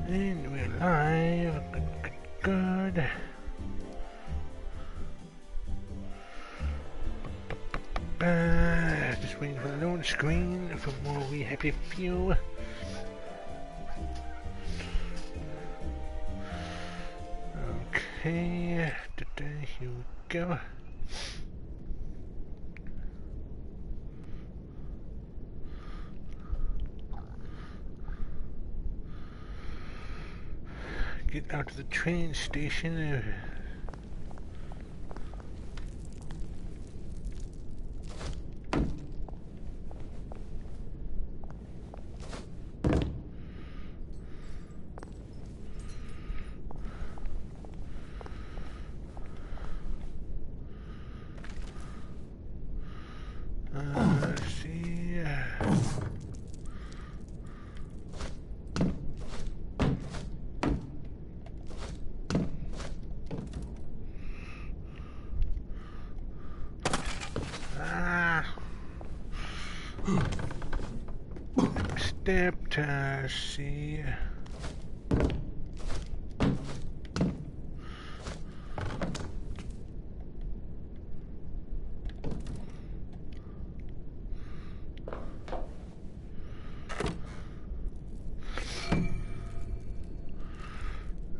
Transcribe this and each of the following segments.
And we're live. Good. Just waiting for the load screen for more We Happy Few. Okay, here we go. Get out to the train station. Let's see. Stepped, see.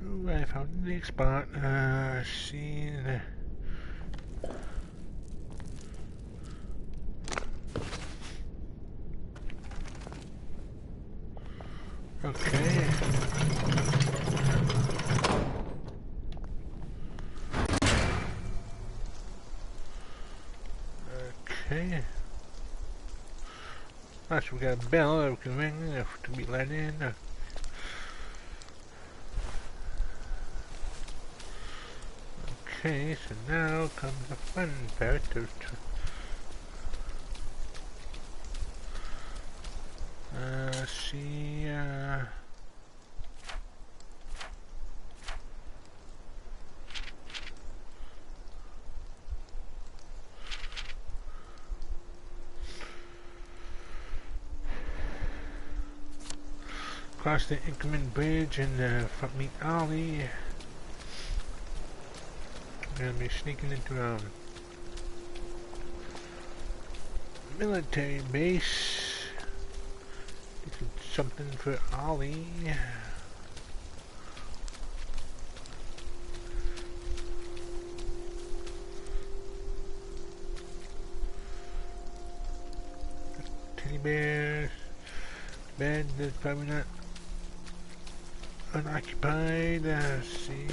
Ooh, I found the next spot. See. Okay. Okay. Nice, we got a bell that we can ring to be let in. Okay, so now comes the fun part of see, cross the Inkerman Bridge and front meet Ollie. I'm gonna be sneaking into military base. Something for Ollie. Teddy bears. Bed that's probably not unoccupied. Let's see.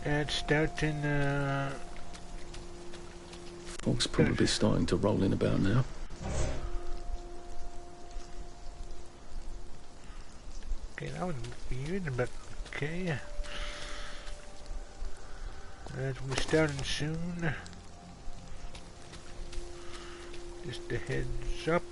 Ed Stoughton, Fog's probably starting to roll in about now. Okay, that was weird, but okay. We're starting soon. Just a heads up.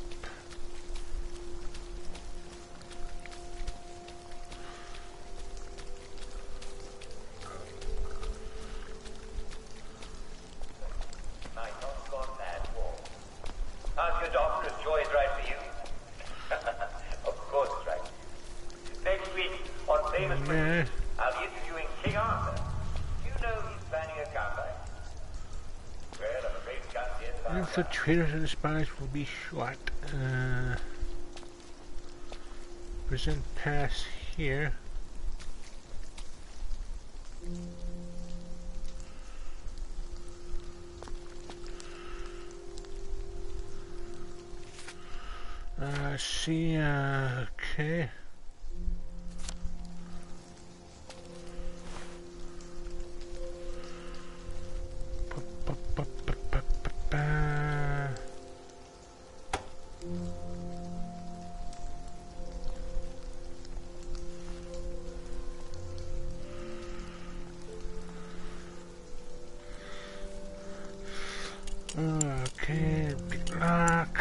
Infiltrators and spies will be shot. Present pass here. See, okay. Okay, big lock.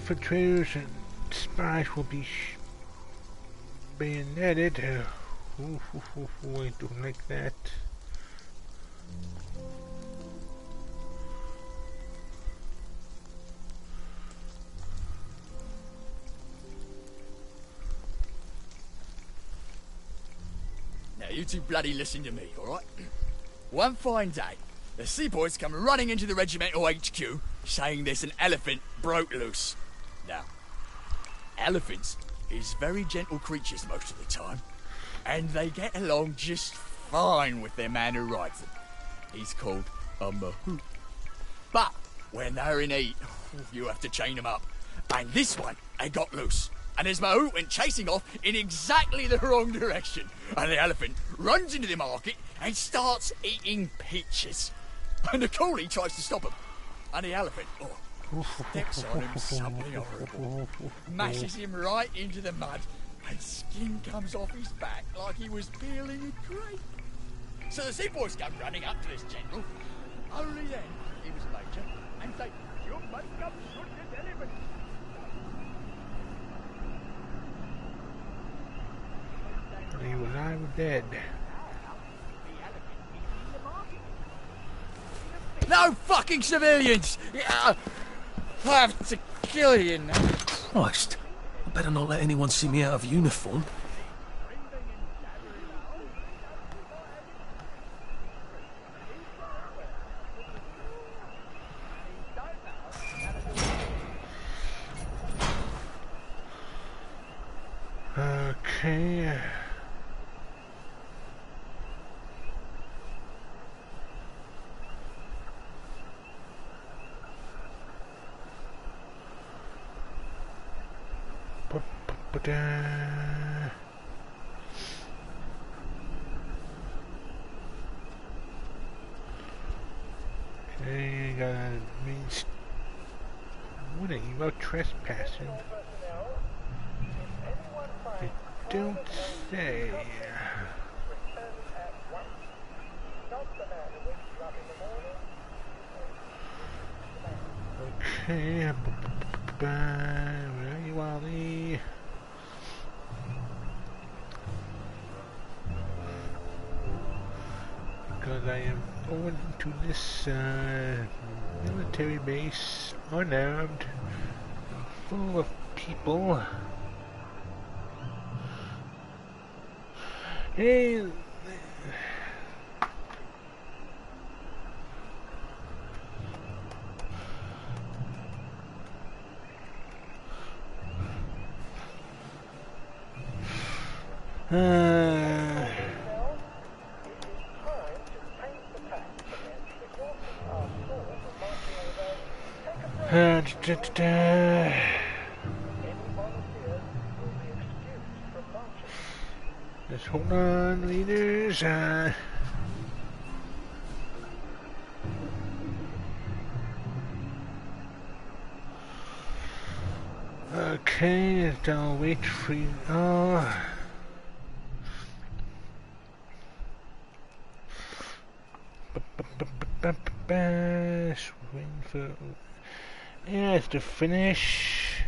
infiltrators and spies will be bayoneted. I don't like that. Now you two bloody listen to me, alright? One fine day, the seaboys come running into the regimental HQ saying there's an elephant broke loose. Now, elephants is very gentle creatures most of the time, and they get along just fine with their man who rides them. He's called a mahout. But when they're in heat, you have to chain them up. And this one, they got loose. And his mahout went chasing off in exactly the wrong direction. And the elephant runs into the market and starts eating peaches. And the coolie tries to stop him. And the elephant, steps on him something horrible. Mashes him right into the mud. And skin comes off his back like he was peeling a grape. So the seaboys come running up to this general. Only then he was major and say, "You must come shoot this elephant." He was alive or dead. No fucking civilians! Yeah, I have to kill you now. Christ. I better not let anyone see me out of uniform. Okay. Okay, got means what are you about trespassing? You don't say. Okay, where are you, Wally? Because I am going to this military base unarmed, full of people. Hey, just hold on, leaders. Okay, I'll wait for you. Swing for. Yeah, it's to finish.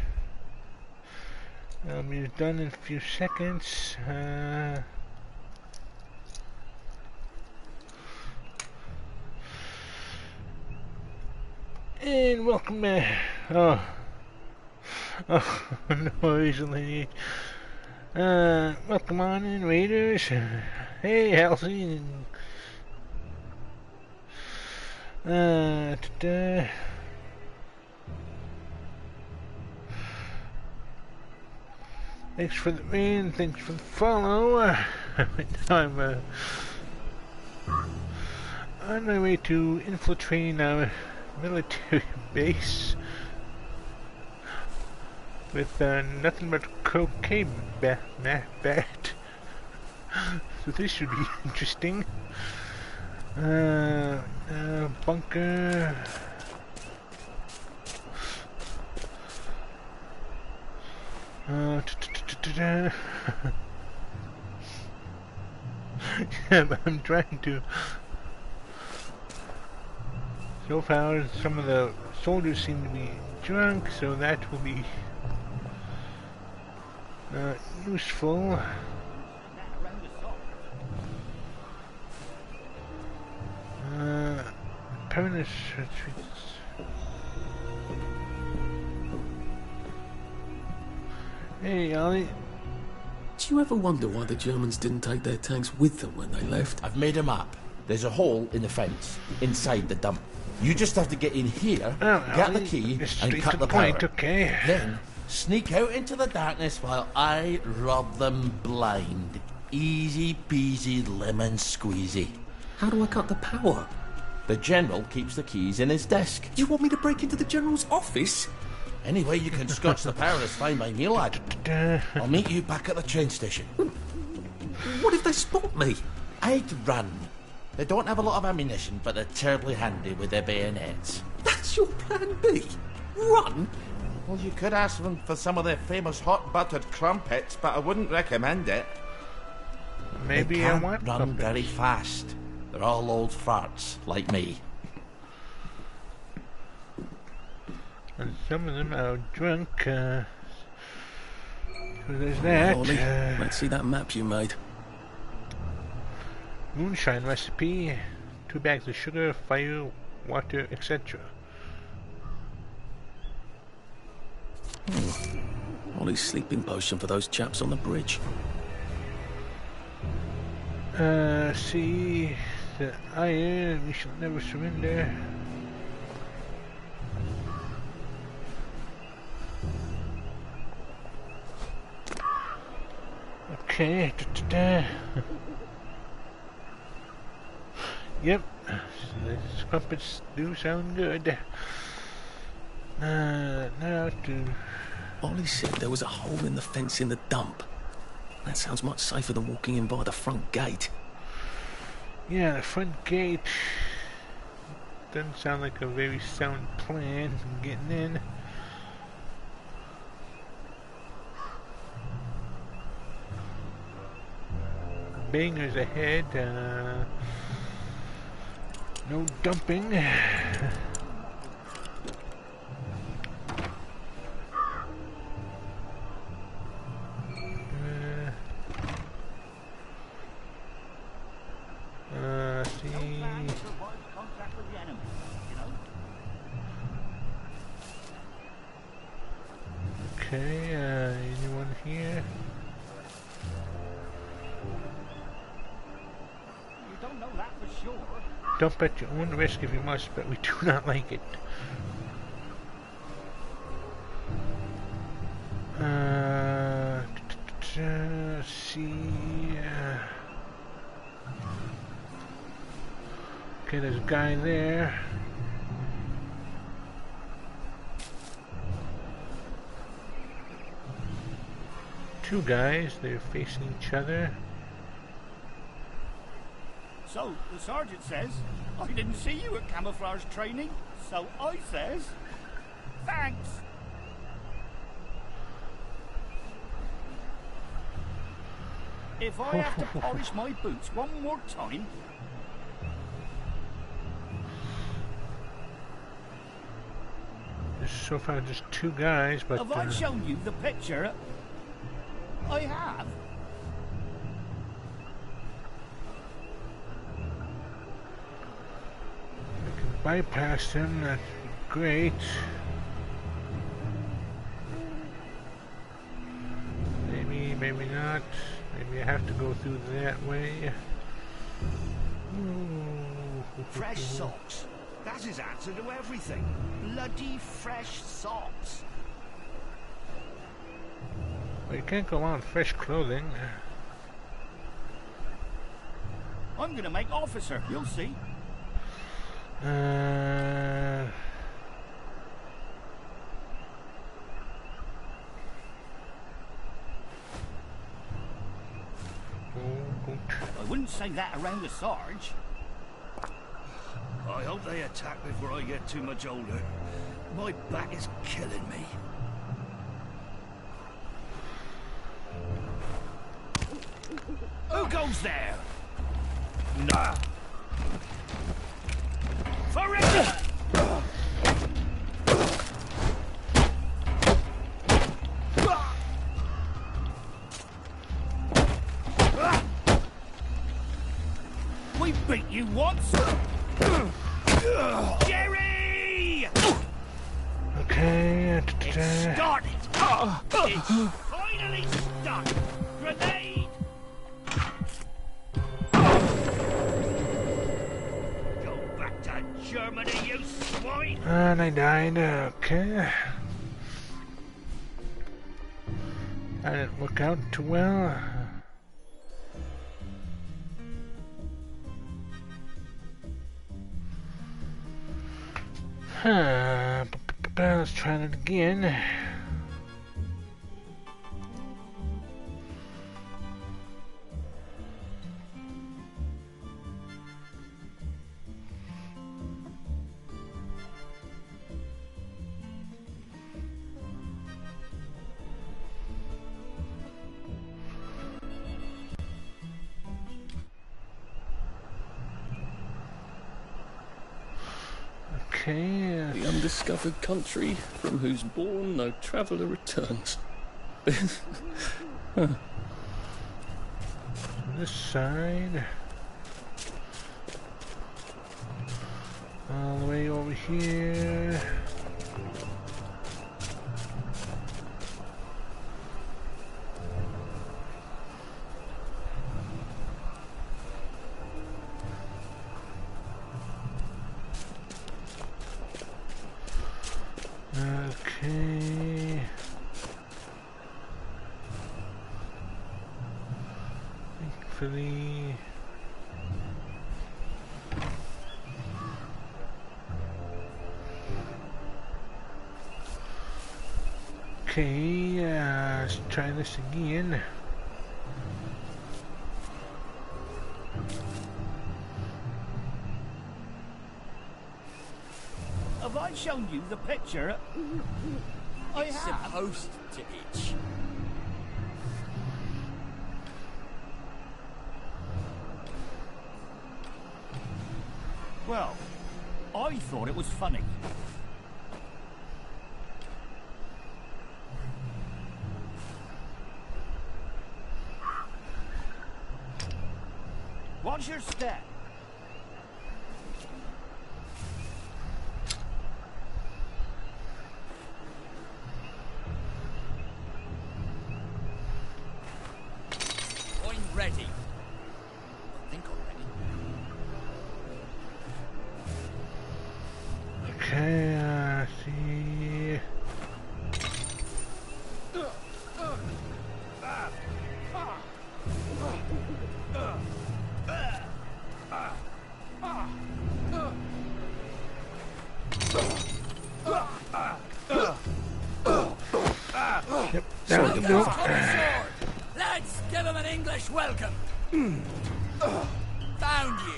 I'll be done in a few seconds. And welcome back. Oh, no, easily. Welcome on in, Raiders. Hey, Halsey. Thanks for the rain, thanks for the follow. I'm on my way to infiltrating our military base with nothing but cocaine bat. So this should be interesting. Bunker. Yeah, but I'm trying to. So far, some of the soldiers seem to be drunk, so that will be useful. Permanent retreats. Hey, Ollie. Do you ever wonder why the Germans didn't take their tanks with them when they left? I've made a map. There's a hole in the fence inside the dump. You just have to get in here, get the key, and cut the power. Okay. Then sneak out into the darkness while I rob them blind. Easy peasy lemon squeezy. How do I cut the power? The general keeps the keys in his desk. You want me to break into the general's office? Any way you can scotch the power is fine by me, lad. I'll meet you back at the train station. What if they spot me? I'd run. They don't have a lot of ammunition, but they're terribly handy with their bayonets. That's your plan B? Run? Well, you could ask them for some of their famous hot buttered crumpets, but I wouldn't recommend it. Maybe they I can't want run crumpets. very fast. They're all old farts, like me. And some of them are drunk, so there's that. Ollie, let's see that map you made. Moonshine recipe, 2 bags of sugar, fire, water, etc. Ollie's sleeping potion for those chaps on the bridge. See, the iron, we shall never surrender. Okay, Yep, the crumpets do sound good. Now to... Ollie said there was a hole in the fence in the dump. That sounds much safer than walking in by the front gate. Yeah, the front gate doesn't sound like a very sound plan for getting in. Bangers ahead, no dumping. See. Okay, anyone here? You don't know that for sure. Dump at your own risk if you must, but we do not like it. See. Okay, there's a guy there. Two guys, they're facing each other. So, the sergeant says, I didn't see you at camouflage training, so I says, thanks. If I have to polish my boots one more time... There's so far just two guys, but... Have I shown you the picture? I have. I can bypass him, that's great. Maybe, maybe not. Maybe I have to go through that way. Ooh. Fresh socks. That's his answer to everything. Bloody fresh socks. Well, you can't go on fresh clothing. I'm gonna make officer, you'll see. I wouldn't say that around the Sarge. I hope they attack before I get too much older. My back is killing me. Who goes there? Nah. For it! We beat you once. Jerry! Okay. It's started. It's finally started. Grenade! Go back to Germany, you swine! And I died. Okay. That didn't work out too well. Let's try that again. Okay. The undiscovered country from whose bourne no traveller returns. Huh. This side. All the way over here. Okay. Thankfully. Okay, let's try this again. Have I shown you the picture? I It's have. supposed to itch. Well, I thought it was funny. Watch your step. I'm ready. I think I'm ready. Okay, let's see. Yep, there we go. Let's give him an English welcome. Found you.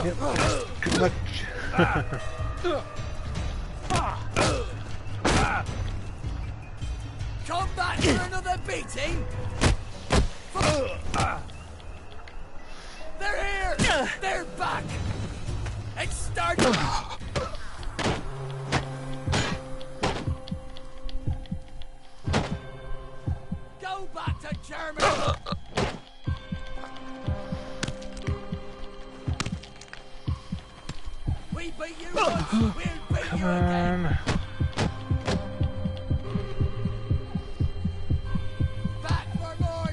Yep. Good luck. Come back for another beating. They're here. They're back. It's starting. Go back to Germany. We beat you once. We'll beat Come you again. on. Back for more.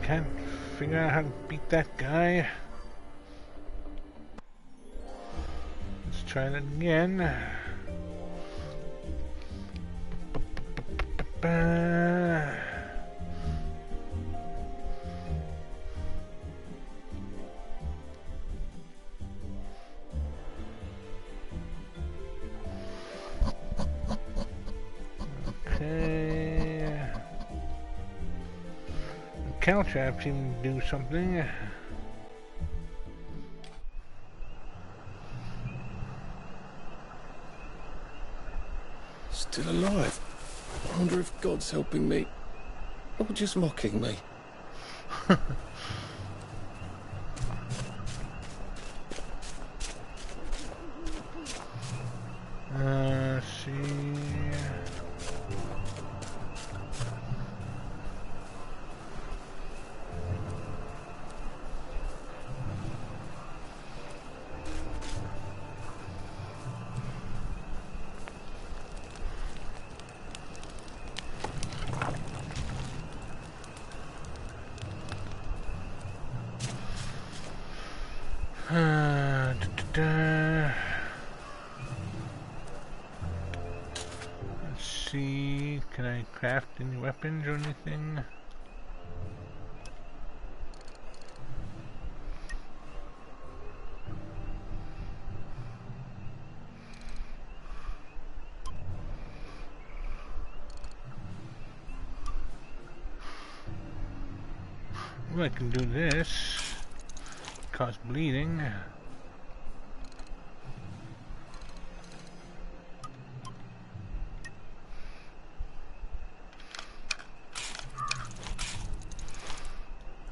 Can't figure out how to beat that guy. Let's try that again. Okay. Caltrap seemed to do something. Still alive. I wonder if God's helping me, or just mocking me. Let's see, can I craft any weapons or anything? Well, I can do this. Cause bleeding.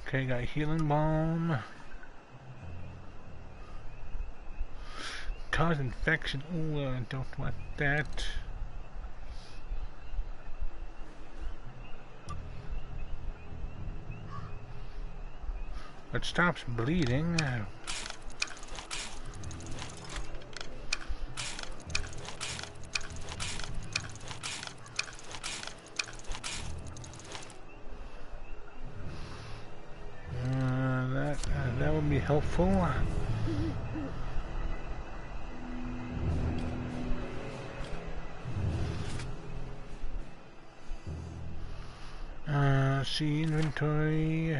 Okay, got a healing balm. Cause infection. Ooh, I don't want that. It stops bleeding. That would be helpful. See inventory.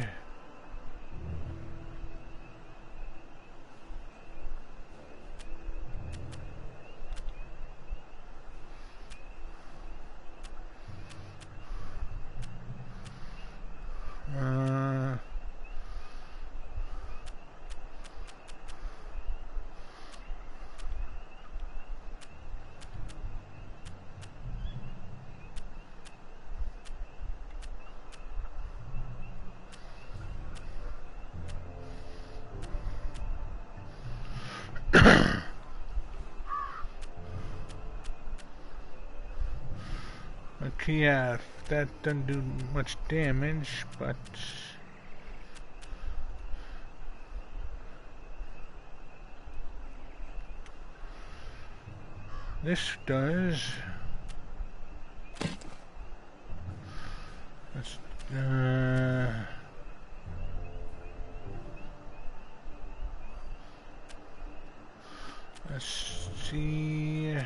Okay, yeah, that doesn't do much damage, but this does. Let's see.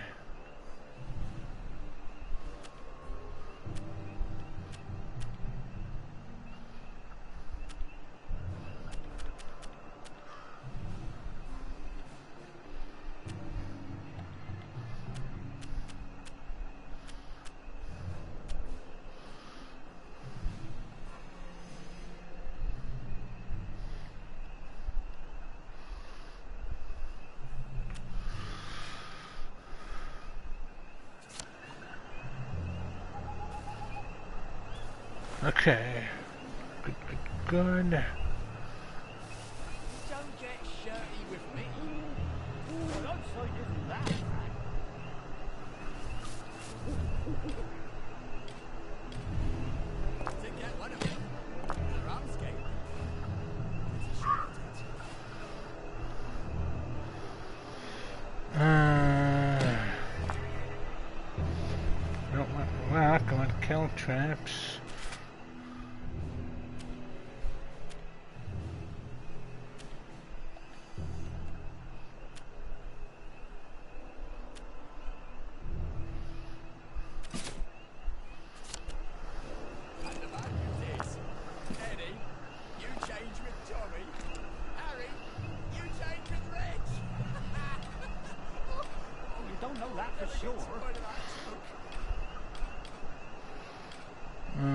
Okay. Good, good, good. Don't get shirty with me. Well, outside isn't that bad. To get one of them. The Ramsgate. It's a short Don't want rock, I want kill traps.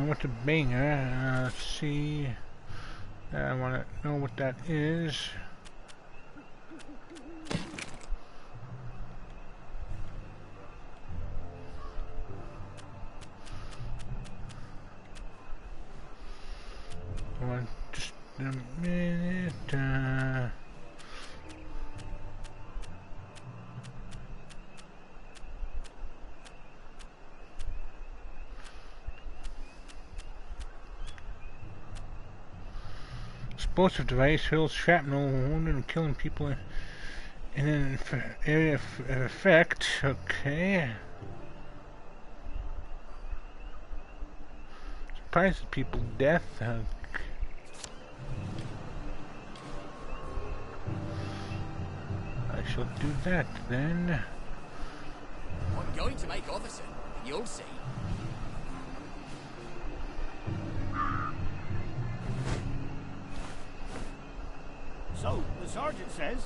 What's a banger? Let's see. I want to know what that is. Just a minute. Explosive device hurls shrapnel, wounding and killing people in an area of effect. Okay. Surprises people to death. A I shall do that then. I'm going to make officer. You'll see. So, the sergeant says,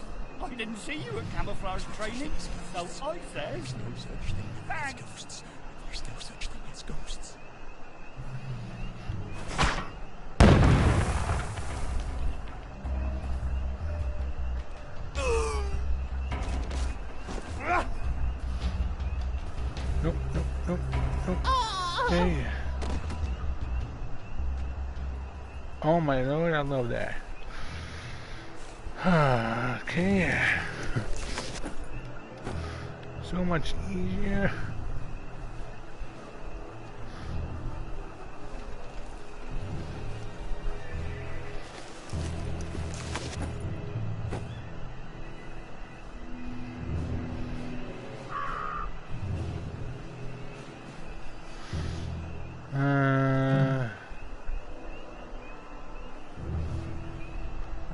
I didn't see you at camouflage training, so I says, There's no such thing as thanks. ghosts. There's no such thing as ghosts. Nope, nope, nope, nope. Hey. Oh my lord, I love that. Okay. So much easier.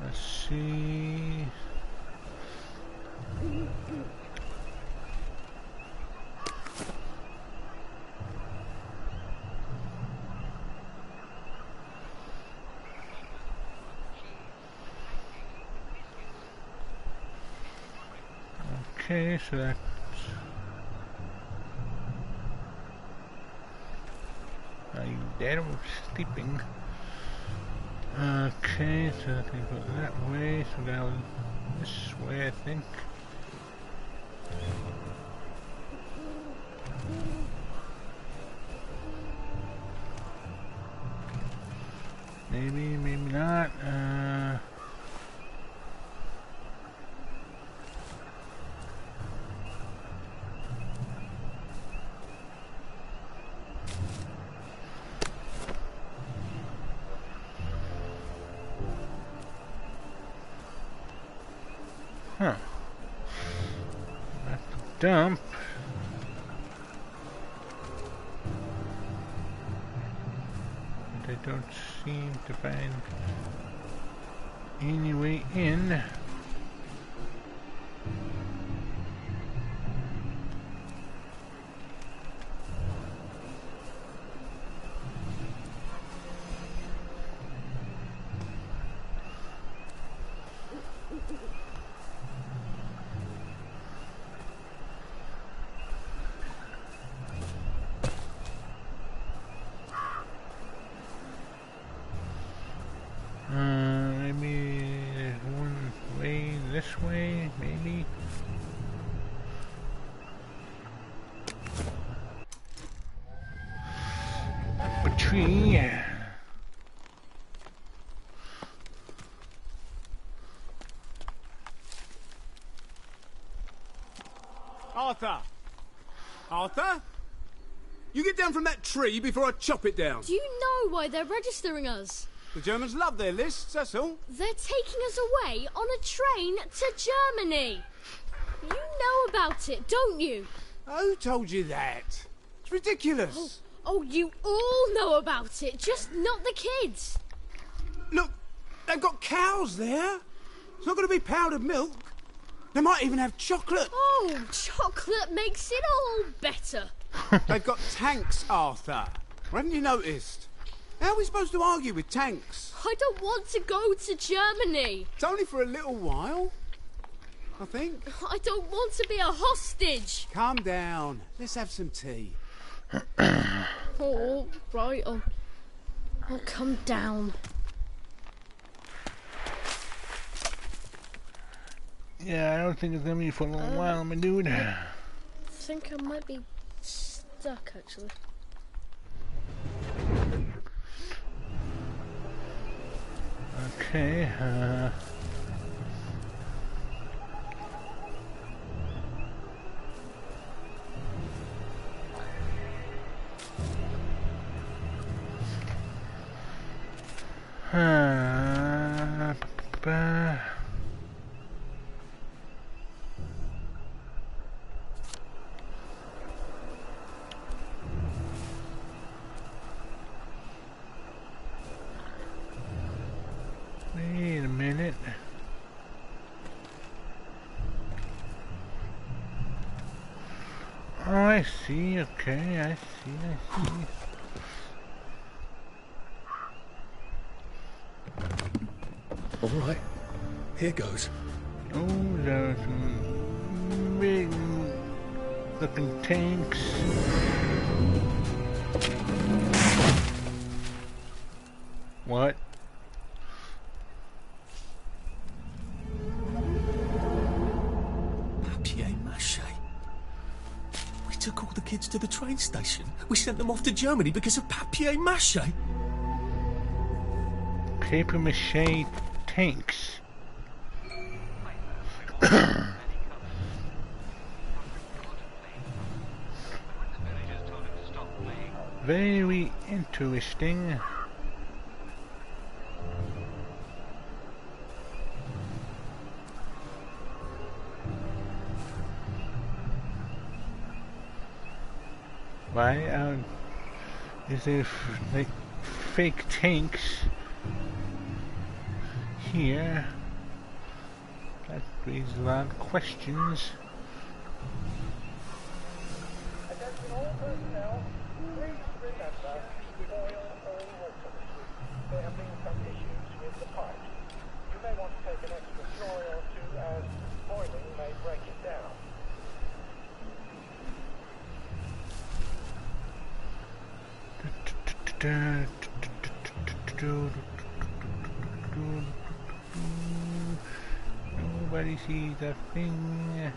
Let's see. Okay, so that's are you dead or sleeping? Okay, so I can go that way, so now this way I think. Maybe, maybe not. Huh. At the dump. But I don't seem to find any way in. Maybe there's one way this way, maybe. A tree. Arthur! Arthur? You get down from that tree before I chop it down. Do you know why they're registering us? The Germans love their lists, that's all. They're taking us away on a train to Germany. You know about it, don't you? Who told you that? It's ridiculous. Oh, you all know about it, just not the kids. Look, they've got cows there. It's not going to be powdered milk. They might even have chocolate. Oh, chocolate makes it all better. They've got tanks, Arthur. Haven't you noticed? How are we supposed to argue with tanks? I don't want to go to Germany. It's only for a little while, I think. I don't want to be a hostage. Calm down. Let's have some tea. Oh, right, I'll come down. Yeah, I don't think it's gonna be for a little while, my dude. I think I might be stuck, actually. Okay, wait a minute. Oh, I see. Okay, I see. All right, here goes. Oh, there's some big looking tanks. What? Papier-mâché. We took all the kids to the train station. We sent them off to Germany because of papier-mâché. Papier-mâché tanks. Very interesting. Why is there like fake tanks here? That raises a lot of questions. Attention all personnel, please remember boil all water. There have been some issues with the pipe. You may want to take an extra story or two as boiling may break it down. Nobody sees a thing.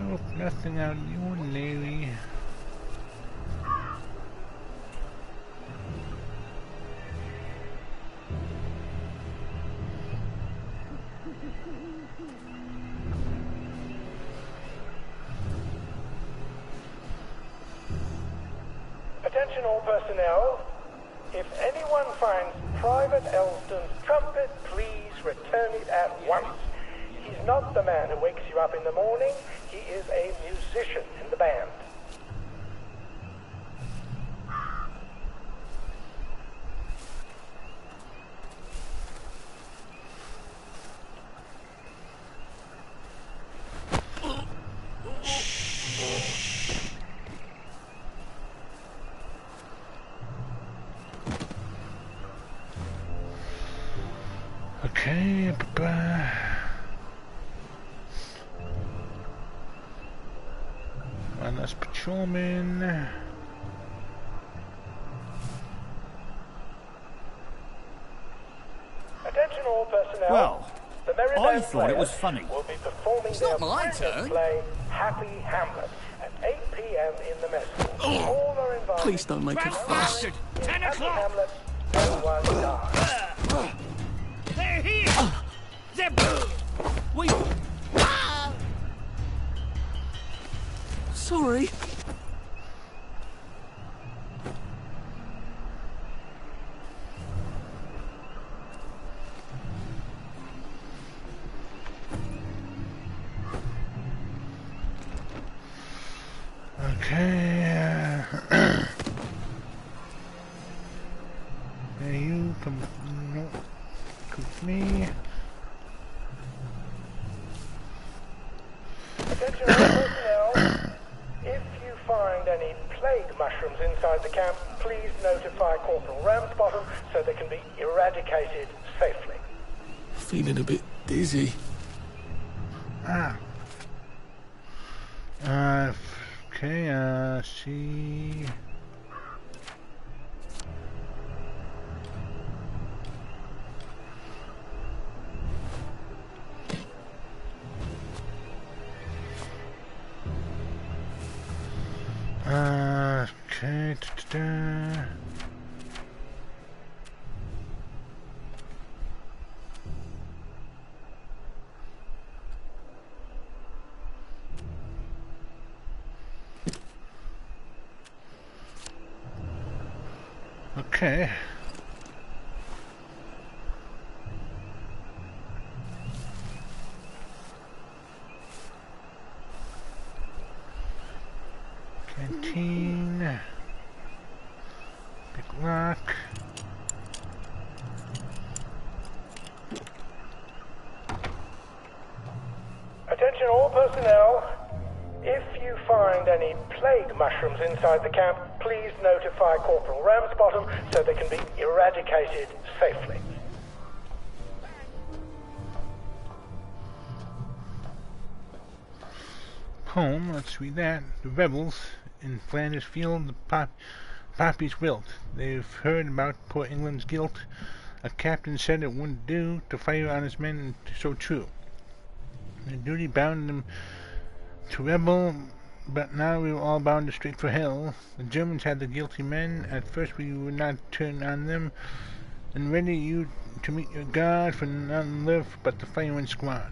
Nope, nothing out of the ordinary. Attention all personnel. If anyone finds Private Elston's trumpet, please return it at once. He's not the man who wakes you up in the morning. He is a musician in the band. Okay, one less patrolman. Attention all personnel. Well, the Merry I Band thought it was Players funny. will be performing It's their not my final turn. play, Happy Hamlet, at 8 p.m. in the mess hall. All are invited. Please don't make a fuss. Bastard! In 10 Happy o'clock! Hamlet, no one dies. They're here! They're... Wait. Sorry. Okay. Now you come. No, come with me. Attention all personnel. If you find any plague mushrooms inside the camp, please notify Corporal Ramsbottom so they can be eradicated safely. Feeling a bit dizzy. Okay, see. Okay, Okay. Canteen. Big rock. Attention Attention all personnel. If you find any plague mushrooms inside the camp, please notify Corporal Ramsbottom so they can be eradicated safely. Home, let's read that. The rebels in Flanders Field, the poppies wilt. They've heard about poor England's guilt. A captain said it wouldn't do to fire on his men, so true. The duty bound them to rebel, but now we were all bound straight for hell. The Germans had the guilty men. At first we would not turn on them, and ready you to meet your God, for none live but the firing squad.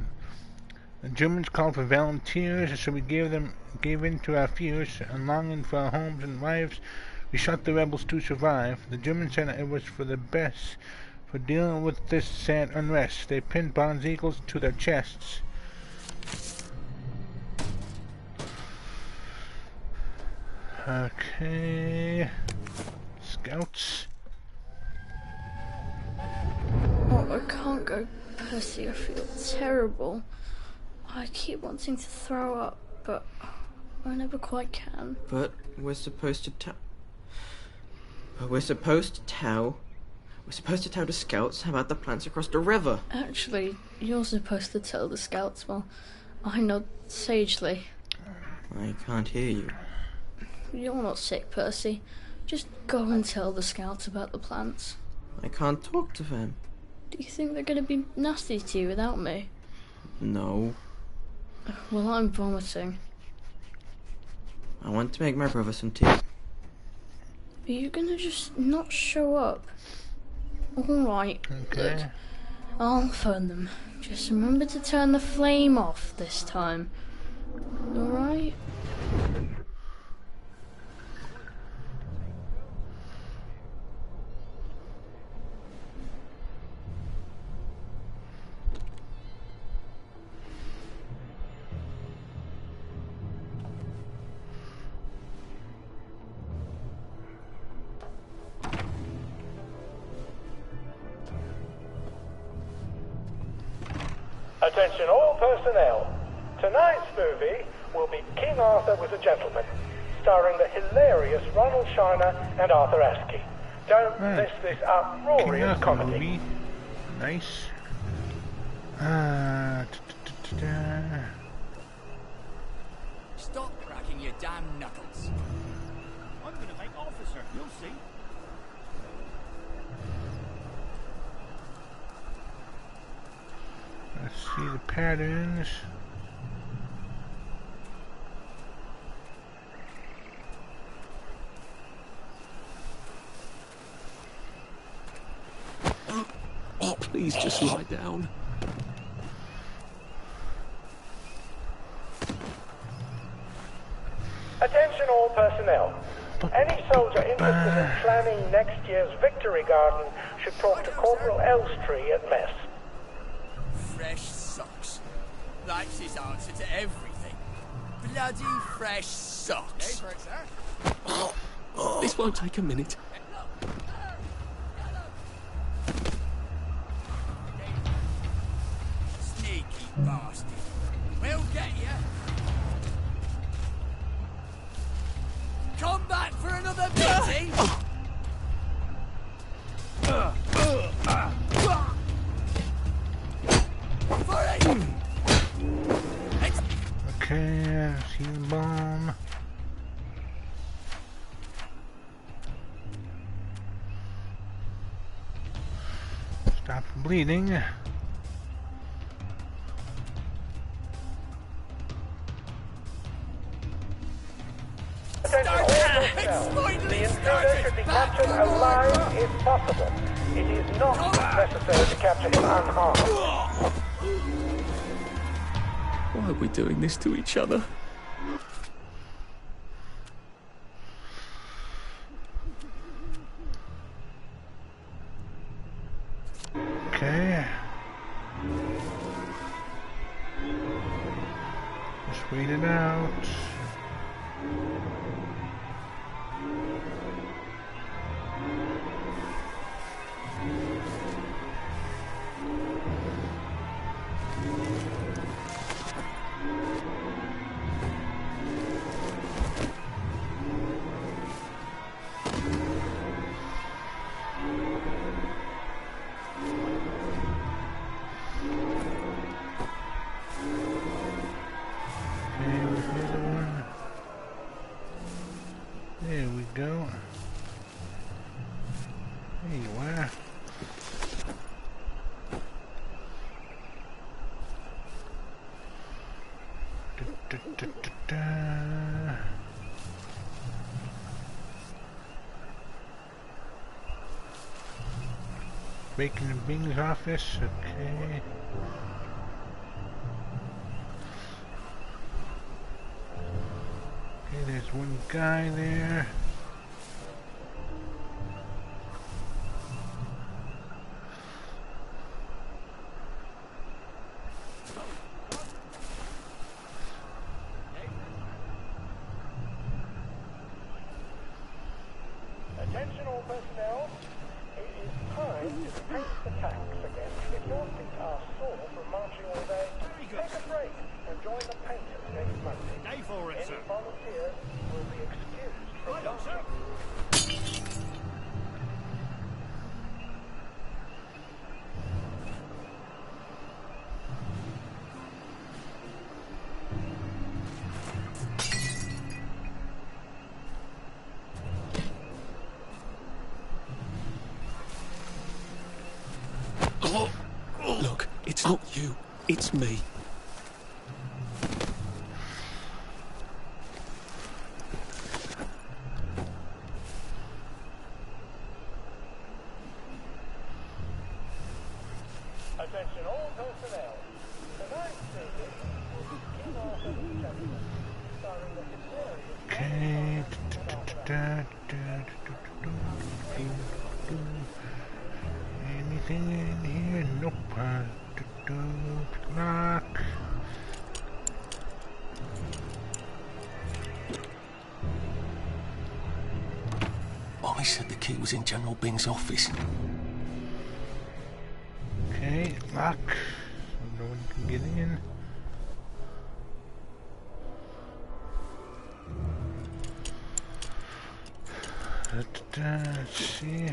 The Germans called for volunteers, so we gave in to our fears, and longing for our homes and wives, we shot the rebels to survive. The Germans said it was for the best, for dealing with this sad unrest. They pinned bronze eagles to their chests. Okay. Scouts. Oh, I can't go, Percy. I feel terrible. I keep wanting to throw up, but I never quite can. But we're supposed to tell the scouts about the plants across the river. Actually, you're supposed to tell the scouts while I nod sagely. I can't hear you. You're not sick, Percy. Just go and tell the scouts about the plants. I can't talk to them. Do you think they're going to be nasty to you without me? No. Well, I'm vomiting. I want to make my brother some tea. Are you going to just not show up? Alright, okay. Good. I'll phone them. Just remember to turn the flame off this time. Alright? Attention all personnel. Tonight's movie will be King Arthur Was a Gentleman, starring the hilarious Ronald Shiner and Arthur Askey. Don't miss this uproarious comedy. Movie. Nice. Stop cracking your damn knuckles. I'm going to make officer, you'll see. Let's see the patterns. Oh, please just lie down. Attention all personnel. Any soldier interested in planning next year's Victory Garden should talk to Corporal Elstree at mess. Fresh socks. That's his answer to everything. Bloody fresh socks. This won't take a minute. Sneaky bastard. We'll get you. Come back for another meeting. Okay, see the bomb. Stop the bleeding. Attention all personnel. The intruder should be captured alive if possible. It is not necessary to capture him unharmed. Why are we doing this to each other? Okay. Just wait it out. Bacon and Bing's office, okay. Okay, there's one guy there. Attention all personnel, it is time to paint the tacks again. If your feet are sore from marching all day, take a break and join the painters next Monday. Day for it, Any sir. volunteers will be excused from Right on, sir. Look, it's not you. It's me. Attention all personnel. Tonight's meeting will be King Arthur's Gentleman, starring the hilarious Okay. Anything in here? Nope. Lock. Mommy said the key was in General Bing's office. Okay, lock. No one can get in. Let's see.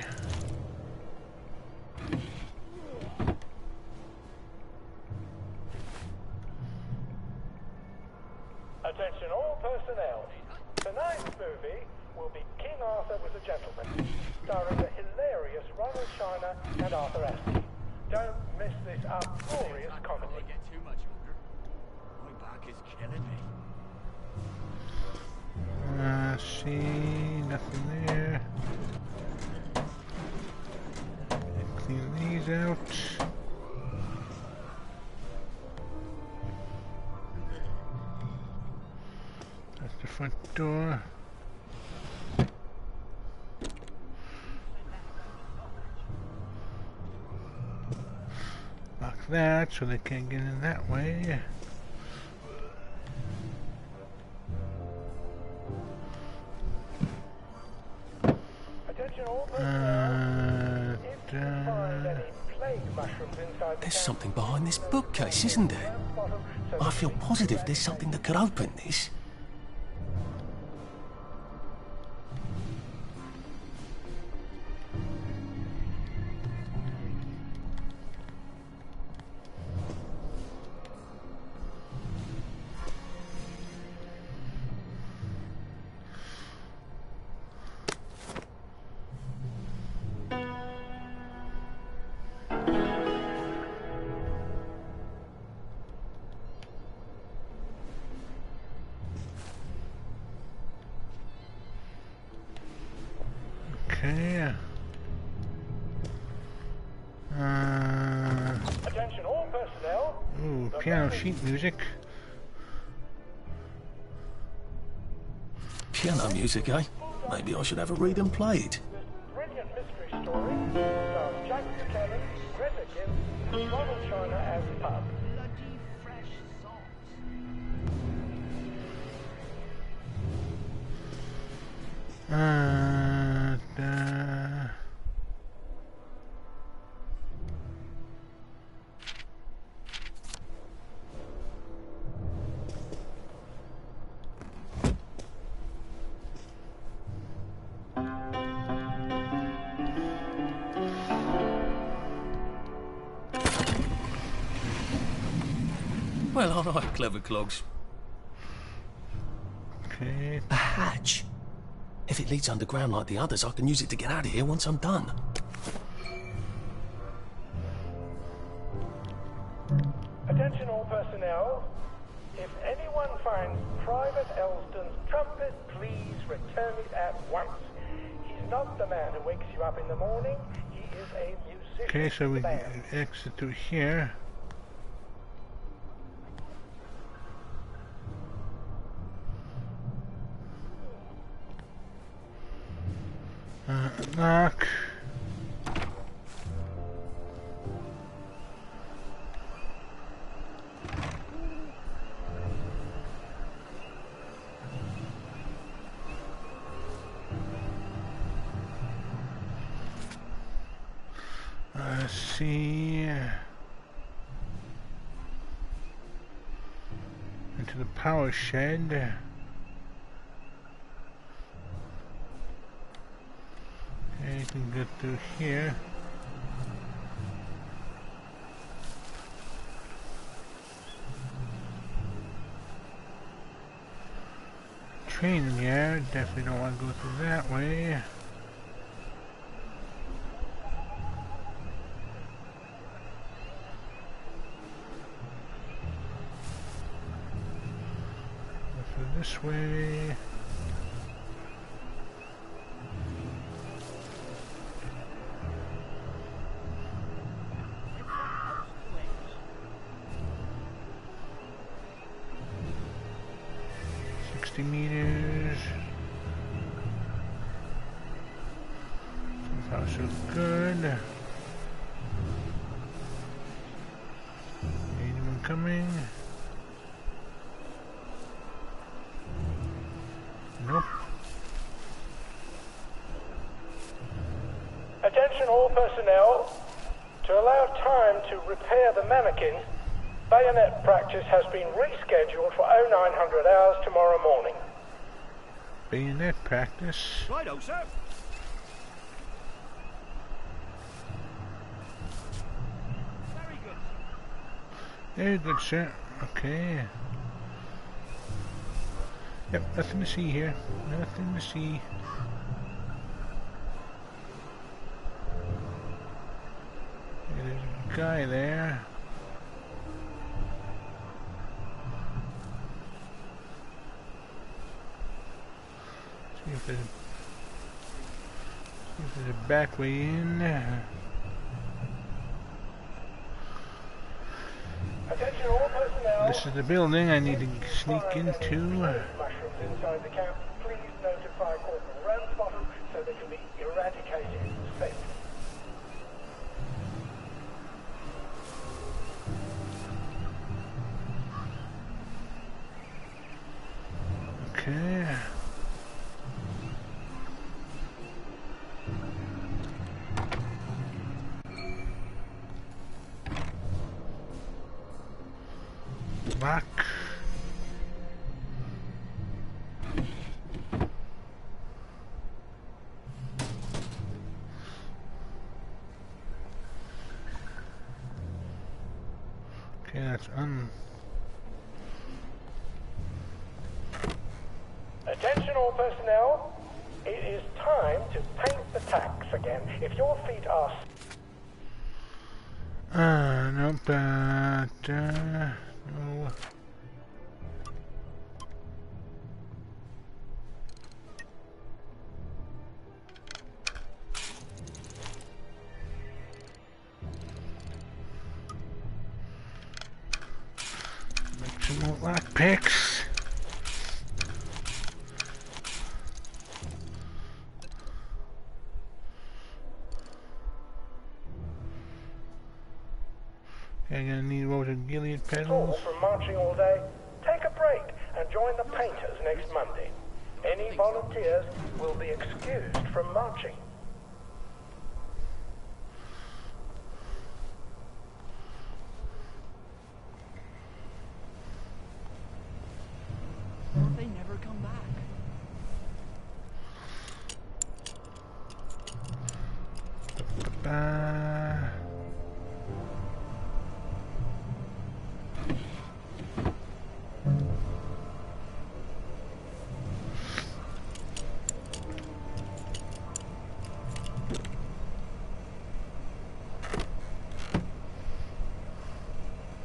Attention all personnel. Tonight's movie will be King Arthur was a Gentleman, starring the hilarious Ronald China and Arthur Astley. Don't miss this uproarious comedy. Get too much older. My back is killing me. See, nothing there. Clean these out. That's the front door. Lock that so they can't get in that way. Attention all personnel. If you find any plague mushrooms inside the There's camp, something behind this bookcase, isn't there? I feel positive there's something that could open this. Okay. Attention all personnel. Ooh, piano sheet music. Piano music, eh? Maybe I should have a read and play it. Brilliant mystery story. Stars Jack Buchanan, Greta Gibbs, Ronald China as Pub. Bloody fresh socks. Well, all right, clever clogs. Okay. A hatch. If it leads underground like the others, I can use it to get out of here once I'm done. Attention all personnel. If anyone finds Private Elston's trumpet, please return it at once. He's not the man who wakes you up in the morning. He is a musician. Okay, so we exit through here. Knock. Let's see. Into the power shed. Okay, you can get through here. Training yard, definitely don't want to go through that way. This way. Meters. So far so good. Anyone coming? Nope. Attention all personnel. To allow time to repair the mannequin, bayonet practice has been rescheduled for 0900 hours tomorrow morning. Bayonet practice? Righto, sir. Very good. Very good, sir. Okay. Yep, nothing to see here. Nothing to see. There's a guy there. See if there's a back way in. Attention all personnel. This is the building I need to sneak into. Mushrooms inside the camp. Please notify Corporal Ramsbottom so they can be eradicated safely. Okay. Lock. Okay, that's Attention all personnel. It is time to paint the tacks again. If your feet are... no, but, no. Make some more lockpicks. I'm gonna need Rosa Gilead pedals. From marching all day, take a break and join the painters next Monday. Any volunteers will be excused from marching. They never come back.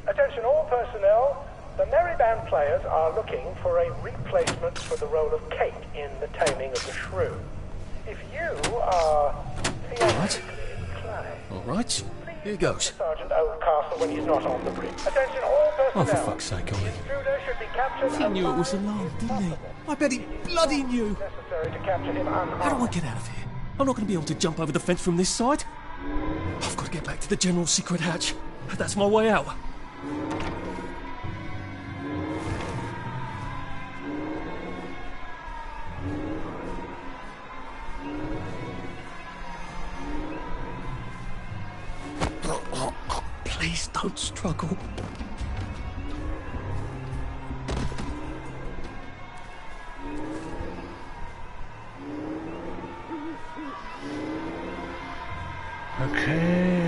Attention all personnel, The Merry Band players are looking for a replacement for the role of Kate in The Taming of the Shrew. If you are theatrically inclined... All right, here goes. Sergeant Oldcastle when he's not on the bridge. Attention all personnel. Oh, for fuck's sake, Ollie. Intruder should be captured. He knew it was alarm, didn't he? I bet he bloody knew. Necessary to capture him unharmed. How do I get out of here? I'm not going to be able to jump over the fence from this side. I've got to get back to the general's secret hatch. That's my way out. Please don't struggle. Okay.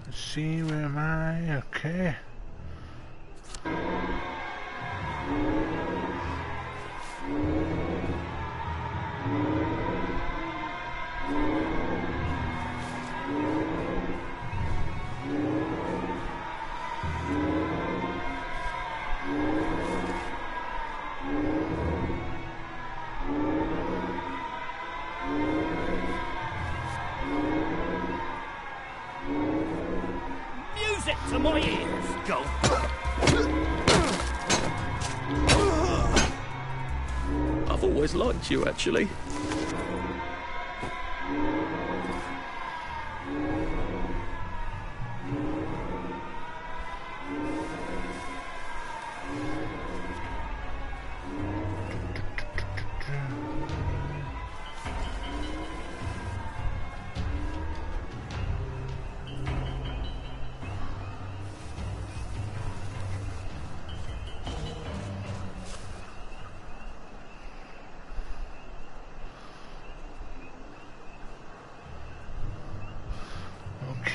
Let's see, where am I? Okay. Music to my ears, go. I've always liked you, actually.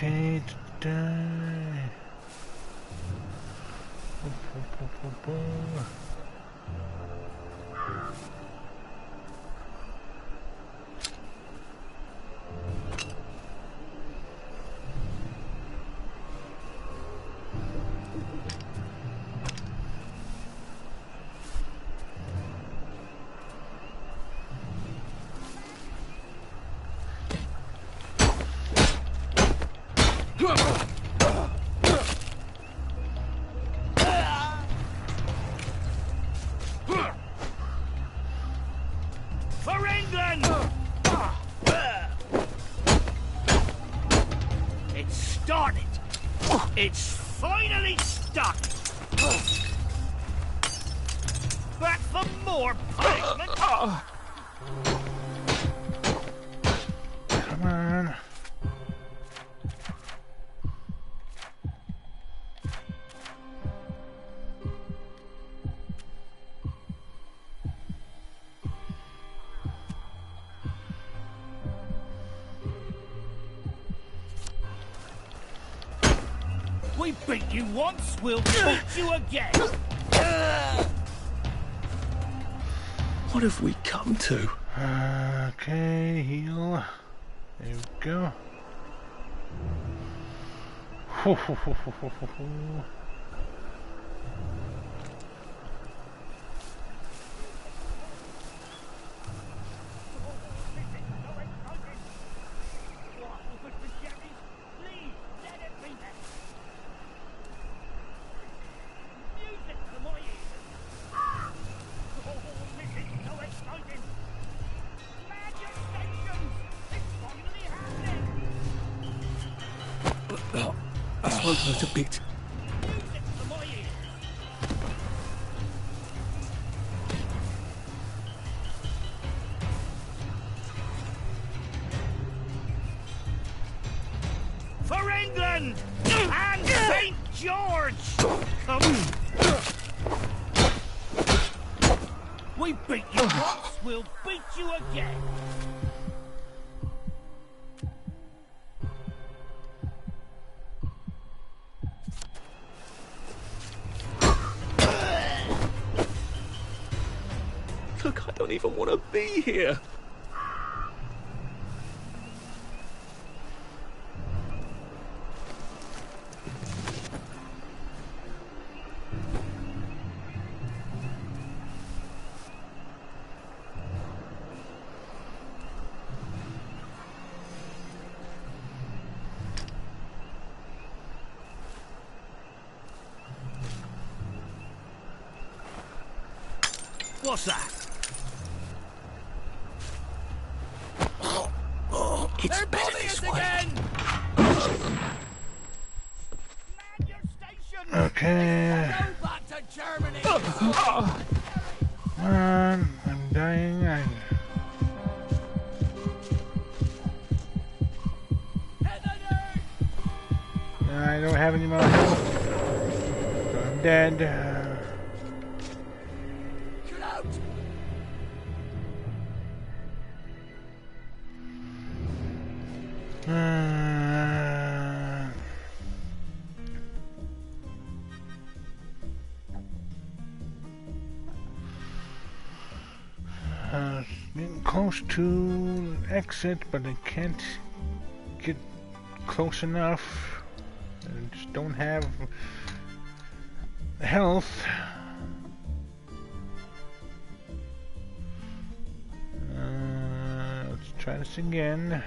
Okay, For England! It's started. It's finally started. Back for more punishment. come on. We beat you once, we'll beat you again. What have we come to? Okay, heal. There we go. This won't hurt a bit. For England and St. George! Come. We beat you once, we'll beat you again. Look, I don't even want to be here. What's that? It's They're better bombing this us way. again! Man your station! Okay. Go back to Germany! Come on, I'm dying. I don't have any more health. So I'm dead. Get out! Getting close to exit, but I can't get close enough. I just don't have health. Let's try this again.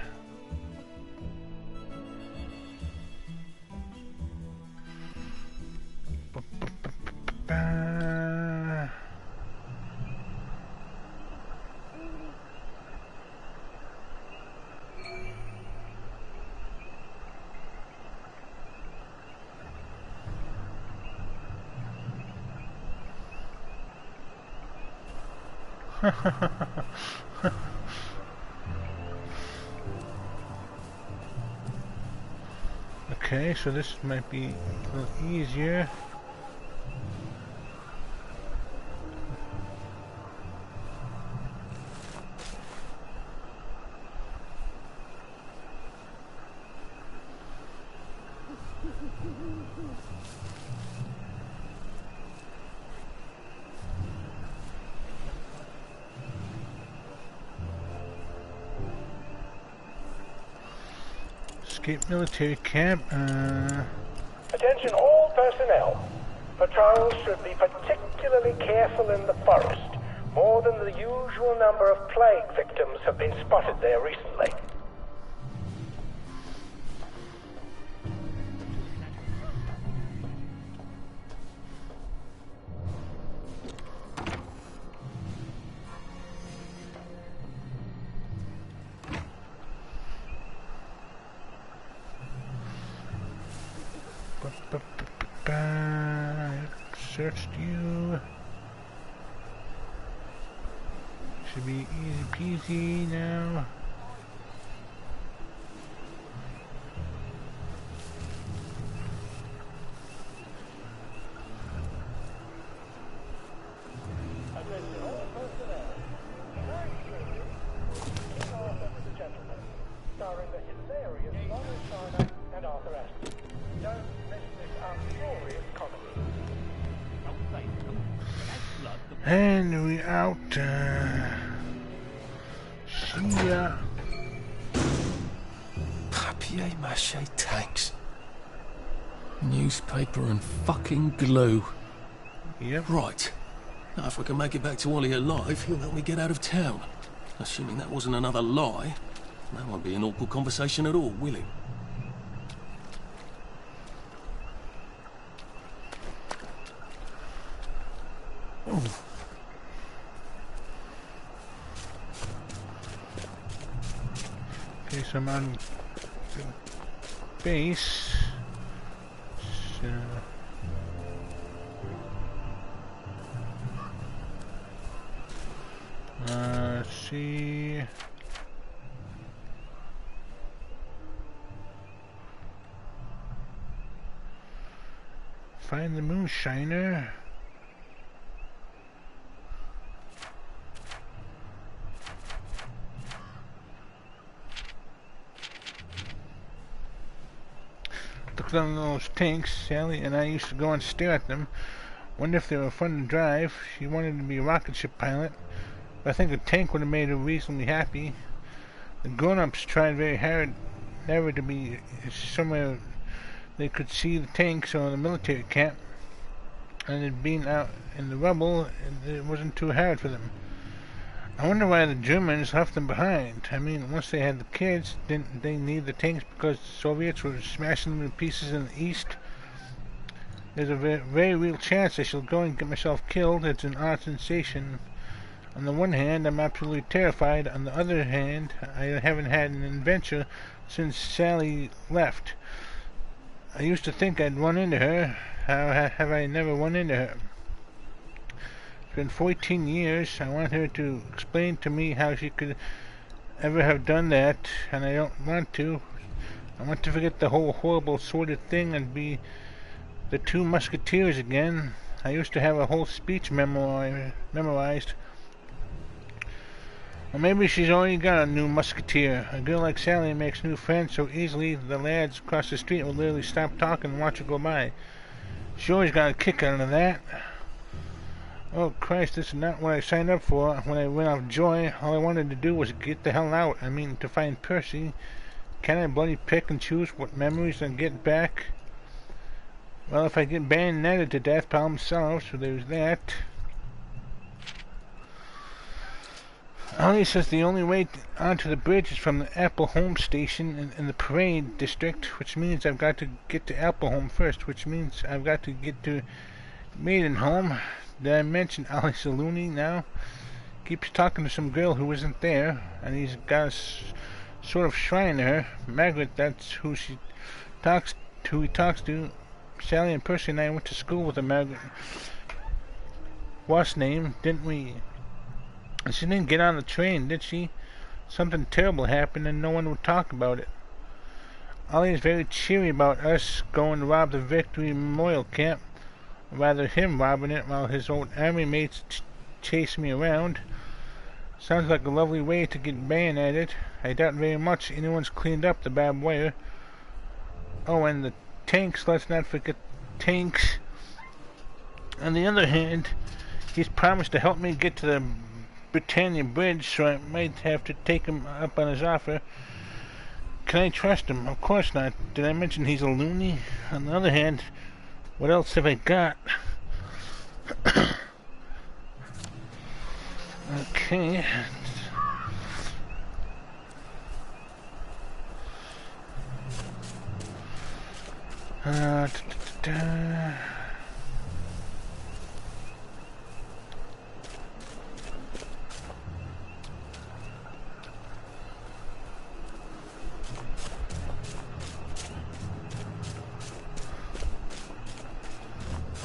Okay, so this might be a little easier. Escape military camp. Attention all personnel. Patrols should be particularly careful in the forest. More than the usual number of plague victims have been spotted there recently. Searched you. Should be easy peasy now. Starring the hilarious Lawrence Turner and Arthur Aston. Don't miss this uproarious comedy. And we out. See ya. Papier-mâché tanks. Newspaper and fucking glue. Yep. Right. Now, if I can make it back to Ollie alive, he'll help me get out of town. Assuming that wasn't another lie, that won't be an awkward conversation at all, will it? Oh. Okay, so I'm on base. So let's see. Find the moonshiner. Look at those tanks. Sally and I used to go and stare at them. Wonder if they were fun to drive. She wanted to be a rocket ship pilot. But I think a tank would have made her reasonably happy. The grown-ups tried very hard never to be somewhere they could see the tanks or the military camp. And it being out in the rubble, it wasn't too hard for them. I wonder why the Germans left them behind. I mean, once they had the kids, didn't they need the tanks because the Soviets were smashing them to pieces in the east? There's a very real chance I shall go and get myself killed. It's an odd sensation. On the one hand, I'm absolutely terrified. On the other hand, I haven't had an adventure since Sally left. I used to think I'd run into her. How have I never run into her? It's been 14 years. I want her to explain to me how she could ever have done that, and I don't want to. I want to forget the whole horrible sordid thing and be the Two Musketeers again. I used to have a whole speech memorized. Or maybe she's already got a new musketeer. A girl like Sally makes new friends so easily the lads across the street will literally stop talking and watch her go by. She always got a kick out of that. Oh Christ, this is not what I signed up for. When I went off Joy, all I wanted to do was get the hell out. I mean, to find Percy. Can I bloody pick and choose what memories I get back? Well, if I get bayoneted to death, problem solved, so there's that. Ollie says the only way onto the bridge is from the Appleholm station in the Parade district, which means I've got to get to Appleholm first, which means I've got to get to Maidenholm. Did I mention Ollie's a loony now? Keeps talking to some girl who isn't there, and he's got a sort of shrine to her. Margaret, that's who he talks to. Sally and Percy and I went to school with a Margaret. What's name, didn't we? She didn't get on the train, did she? Something terrible happened and no one would talk about it. Ollie is very cheery about us going to rob the Victory Memorial Camp. Or rather him robbing it while his old army mates chase me around. Sounds like a lovely way to get bayoneted. I doubt very much anyone's cleaned up the barbed wire. Oh, and the tanks, let's not forget tanks. On the other hand, he's promised to help me get to the Britannia Bridge, so I might have to take him up on his offer. Can I trust him? Of course not. Did I mention he's a loony? On the other hand, what else have I got? Okay.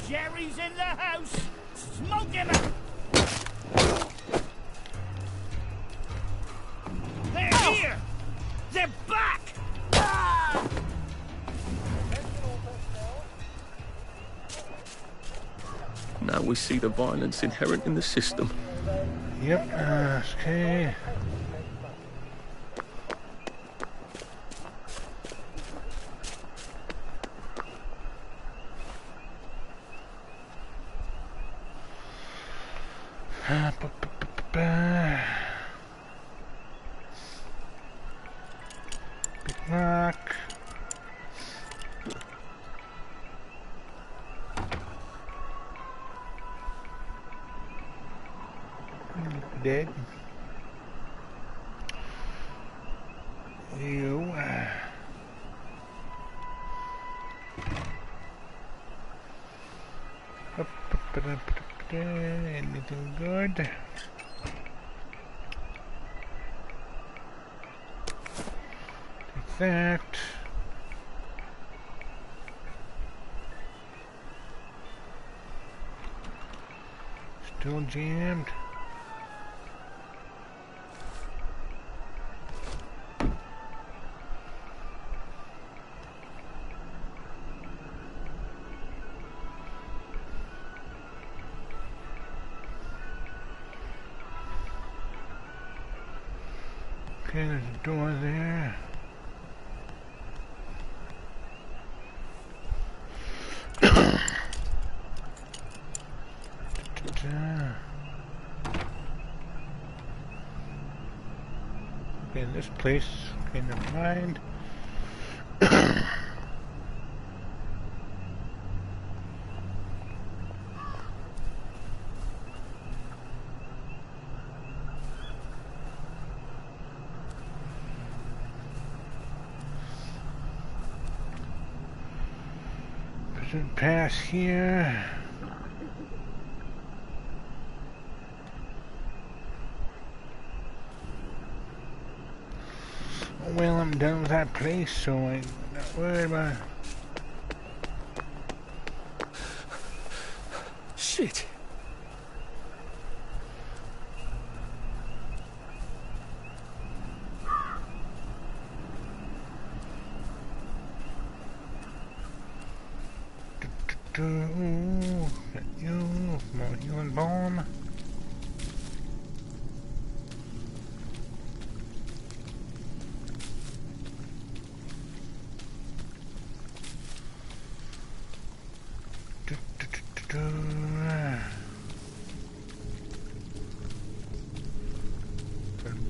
Jerry's in the house! Smoke him out! They're here! They're back! Ah! Now we see the violence inherent in the system. Yep, okay. Big rock. Dead. You. Anything good? Take that. Still jammed. Okay, there's a door there. in this place. Okay, never mind. Prison pass here. Well, I'm done with that place, so I'm not worried about it. Shit. Got you, more healing balm.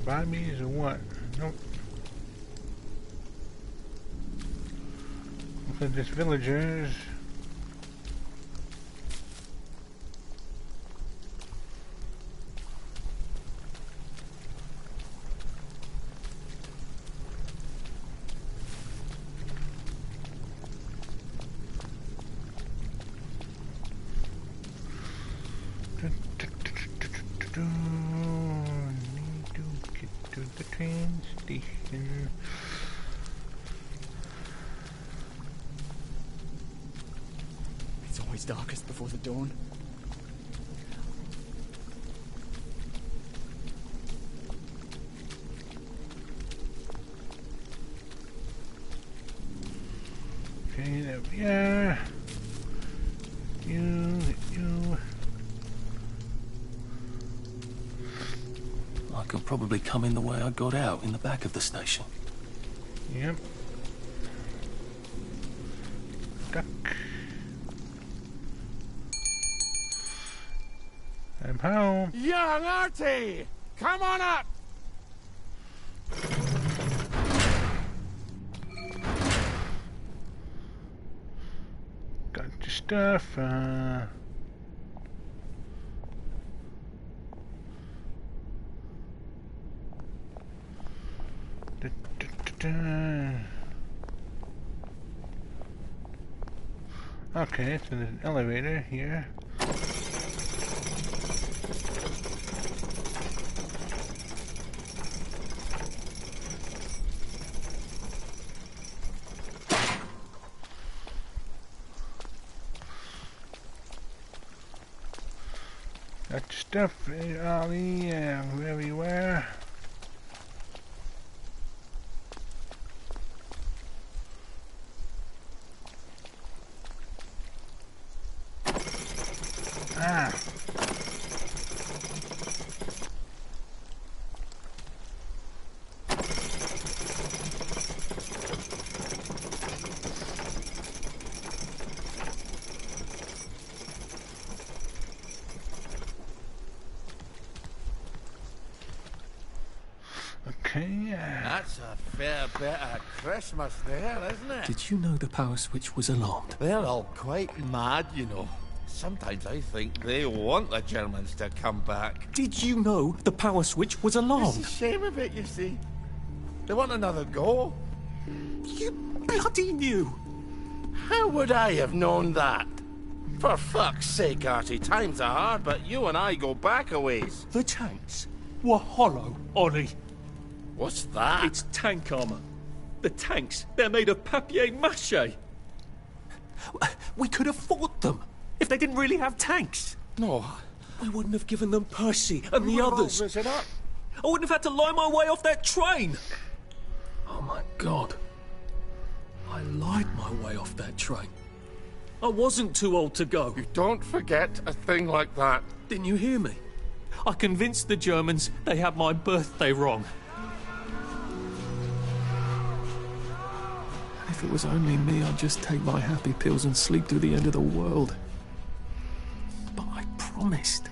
Bobbies or what? Nope. Looks like just villagers. The train station. It's always darkest before the dawn. Okay, there we are. You. I could probably come in the way I got out, in the back of the station. Yep. Duck. I'm home. Young Artie! Come on up! Got your stuff. Okay, so there's an elevator here. Got your stuff, Ollie, wherever you were. Ah. Okay. That's a fair bit of Christmas there, isn't it? Did you know the power switch was alarmed? They're all quite mad, you know. Sometimes I think they want the Germans to come back. Did you know the power switch was alarmed? It's a shame of it, you see. They want another go. You bloody knew! How would I have known that? For fuck's sake, Artie, times are hard, but you and I go back a ways. The tanks were hollow, Ollie. What's that? It's tank armor. The tanks, they're made of papier-mâché. We could have fought them if they didn't really have tanks. No. We wouldn't have given them Percy and the others. It up. I wouldn't have had to lie my way off that train. Oh my God. I lied my way off that train. I wasn't too old to go. You don't forget a thing like that. Didn't you hear me? I convinced the Germans they had my birthday wrong. If it was only me, I'd just take my happy pills and sleep through the end of the world. But I promised.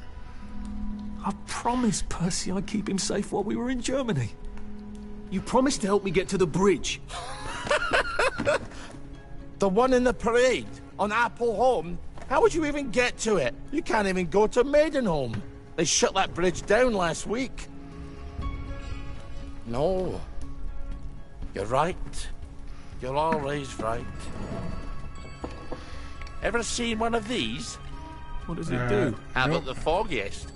I promised Percy I'd keep him safe while we were in Germany. You promised to help me get to the bridge. The one in the parade on Apple Home? How would you even get to it? You can't even go to Maidenholm. They shut that bridge down last week. No. You're right. You're always right. Ever seen one of these? What does it do? Haven't the foggiest.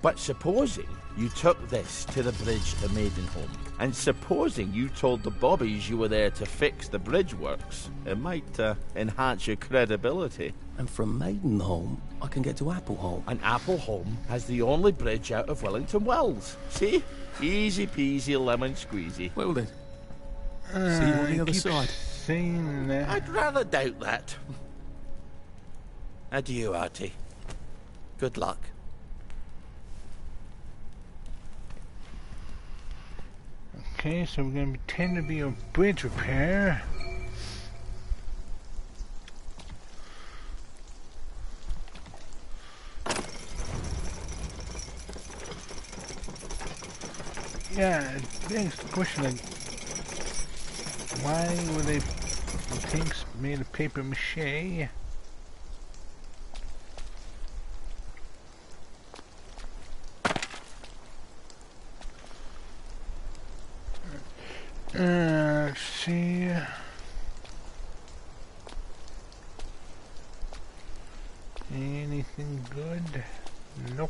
But supposing you took this to the bridge to Maidenholm, and supposing you told the bobbies you were there to fix the bridge works, it might enhance your credibility. And from Maidenholm, I can get to Appleholm. And Appleholm has the only bridge out of Wellington Wells. See? Easy peasy lemon squeezy. Well then, see you on the other side. Saying that. I'd rather doubt that. Adieu, Artie. Good luck. Okay, so we're going to pretend to be a bridge repair. Yeah, it begs the question, like, why were the tanks made of paper mache? Let's see. Anything good? Nope.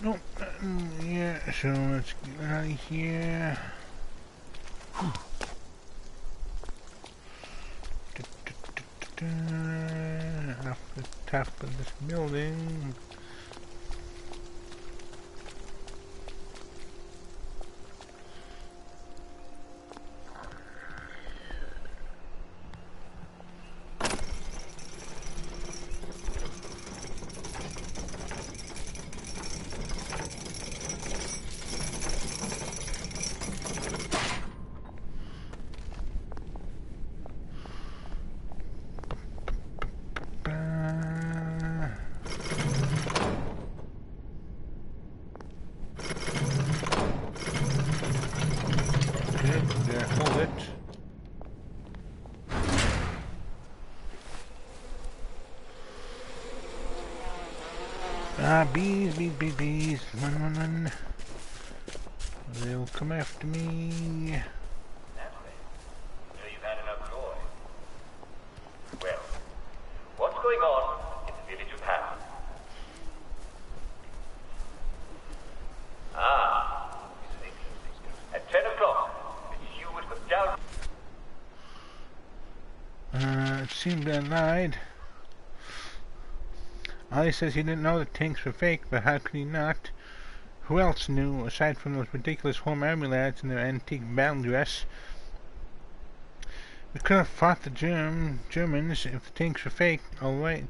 Nope. Yeah, so let's get out of here. Off the top of this building. Bees, run. They'll come after me. Naturally. So you've had enough joy. Well, what's going on in the village of Ham? This is interesting. At 10 o'clock, Mrs. Hewitt was down. It seemed I lied. Ollie says he didn't know the tanks were fake, but how could he not? Who else knew, aside from those ridiculous home army lads in their antique battle dress? We could have fought the Germans if the tanks were fake, alright.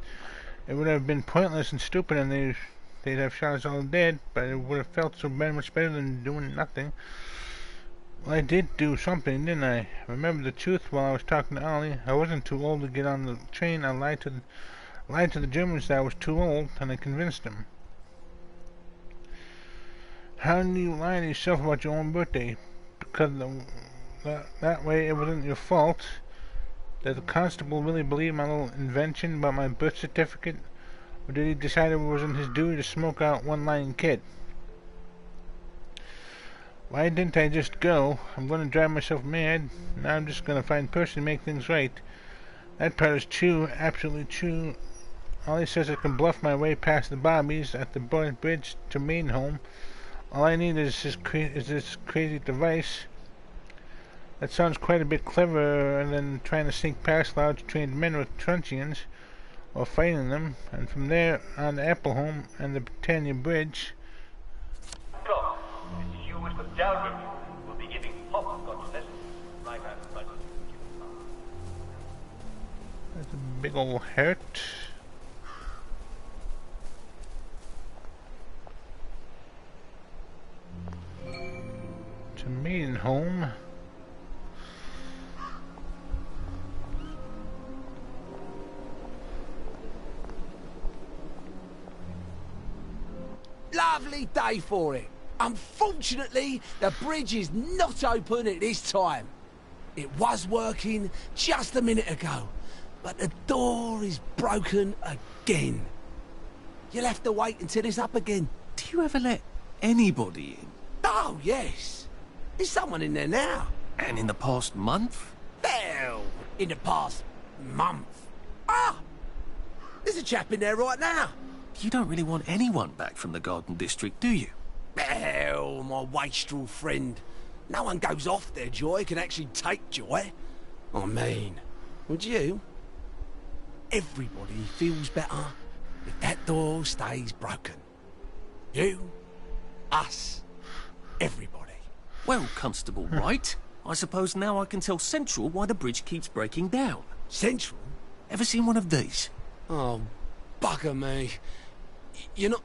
It would have been pointless and stupid, and they'd have shot us all dead, but it would have felt so much better than doing nothing. Well, I did do something, didn't I? Remember the truth while I was talking to Ollie. I wasn't too old to get on the train. I lied to the Germans that I was too old, and I convinced them. How do you lie to yourself about your own birthday? Because that way it wasn't your fault. Did the constable really believe my little invention about my birth certificate? Or did he decide it wasn't his duty to smoke out one-lying kid? Why didn't I just go? I'm going to drive myself mad. Now I'm just going to find a person to make things right. That part is true, absolutely true. Ollie says I can bluff my way past the bobbies at the bridge to Maidenholm. All I need is this crazy device. That sounds quite a bit cleverer than trying to sneak past large trained men with truncheons, or fighting them, and from there on to Appleholm and the Britannia Bridge. Clock. Mrs. Hewitt was down with you. We'll be giving hopscotch lessons. Right hand, but That's a big old hurt. To Maidenholm. Lovely day for it. Unfortunately, the bridge is not open at this time. It was working just a minute ago, but the door is broken again. You'll have to wait until it's up again. Do you ever let anybody in? Oh, yes. There's someone in there now. And in the past month? Well, in the past month. Ah! There's a chap in there right now. You don't really want anyone back from the Garden District, do you? Well, my wastrel friend. No one goes off their joy, can actually take joy. I mean, would you? Everybody feels better if that door stays broken. You, us, everybody. Well, Constable Wright, I suppose now I can tell Central why the bridge keeps breaking down. Central? Ever seen one of these? Oh, bugger me. You're not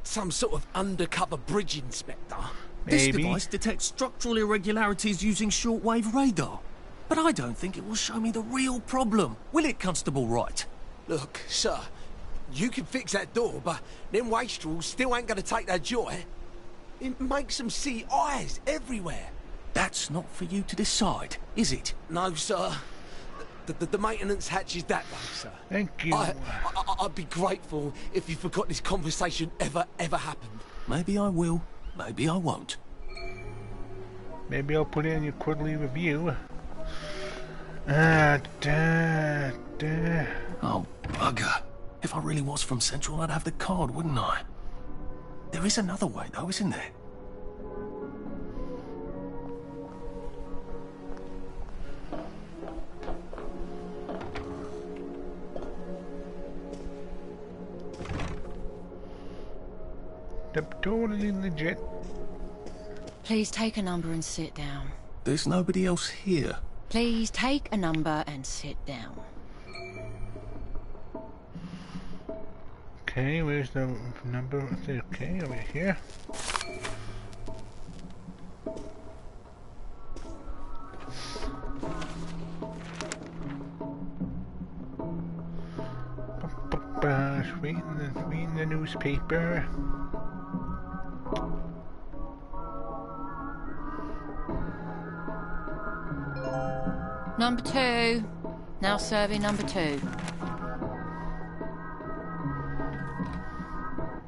some sort of undercover bridge inspector? This device detects structural irregularities using shortwave radar. But I don't think it will show me the real problem. Will it, Constable Wright? Look, sir, you can fix that door, but them wastrels still ain't gonna take their joy. It makes them see eyes everywhere. That's not for you to decide, is it? No, sir. The maintenance hatch is that way, sir. Thank you. I'd be grateful if you forgot this conversation ever happened. Maybe I will. Maybe I won't. Maybe I'll put it in your quarterly review. Oh, bugger. If I really was from Central, I'd have the card, wouldn't I? There is another way, though, isn't there? Totally legit. Please take a number and sit down. There's nobody else here. Please take a number and sit down. Okay, where's the number? Okay, over here. Reading the newspaper. Number 2. Now serving number 2.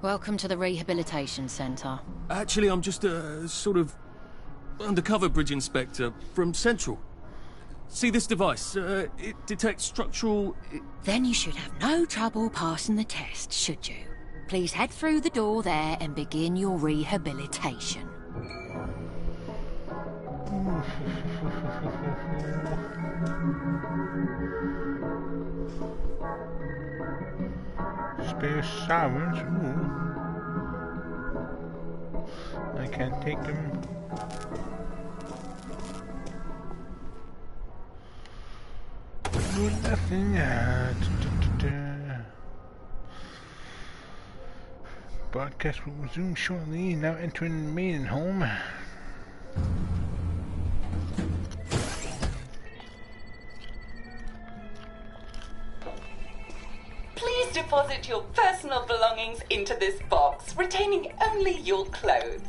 Welcome to the Rehabilitation Centre. Actually, I'm just a sort of undercover bridge inspector from Central. See this device? It detects structural... Then you should have no trouble passing the test, should you? Please head through the door there and begin your rehabilitation. Spare sovereigns, ooh. I can't take them. Do nothing. Broadcast will resume shortly. Now entering Maidenholm. Please deposit your personal belongings into this box, retaining only your clothes.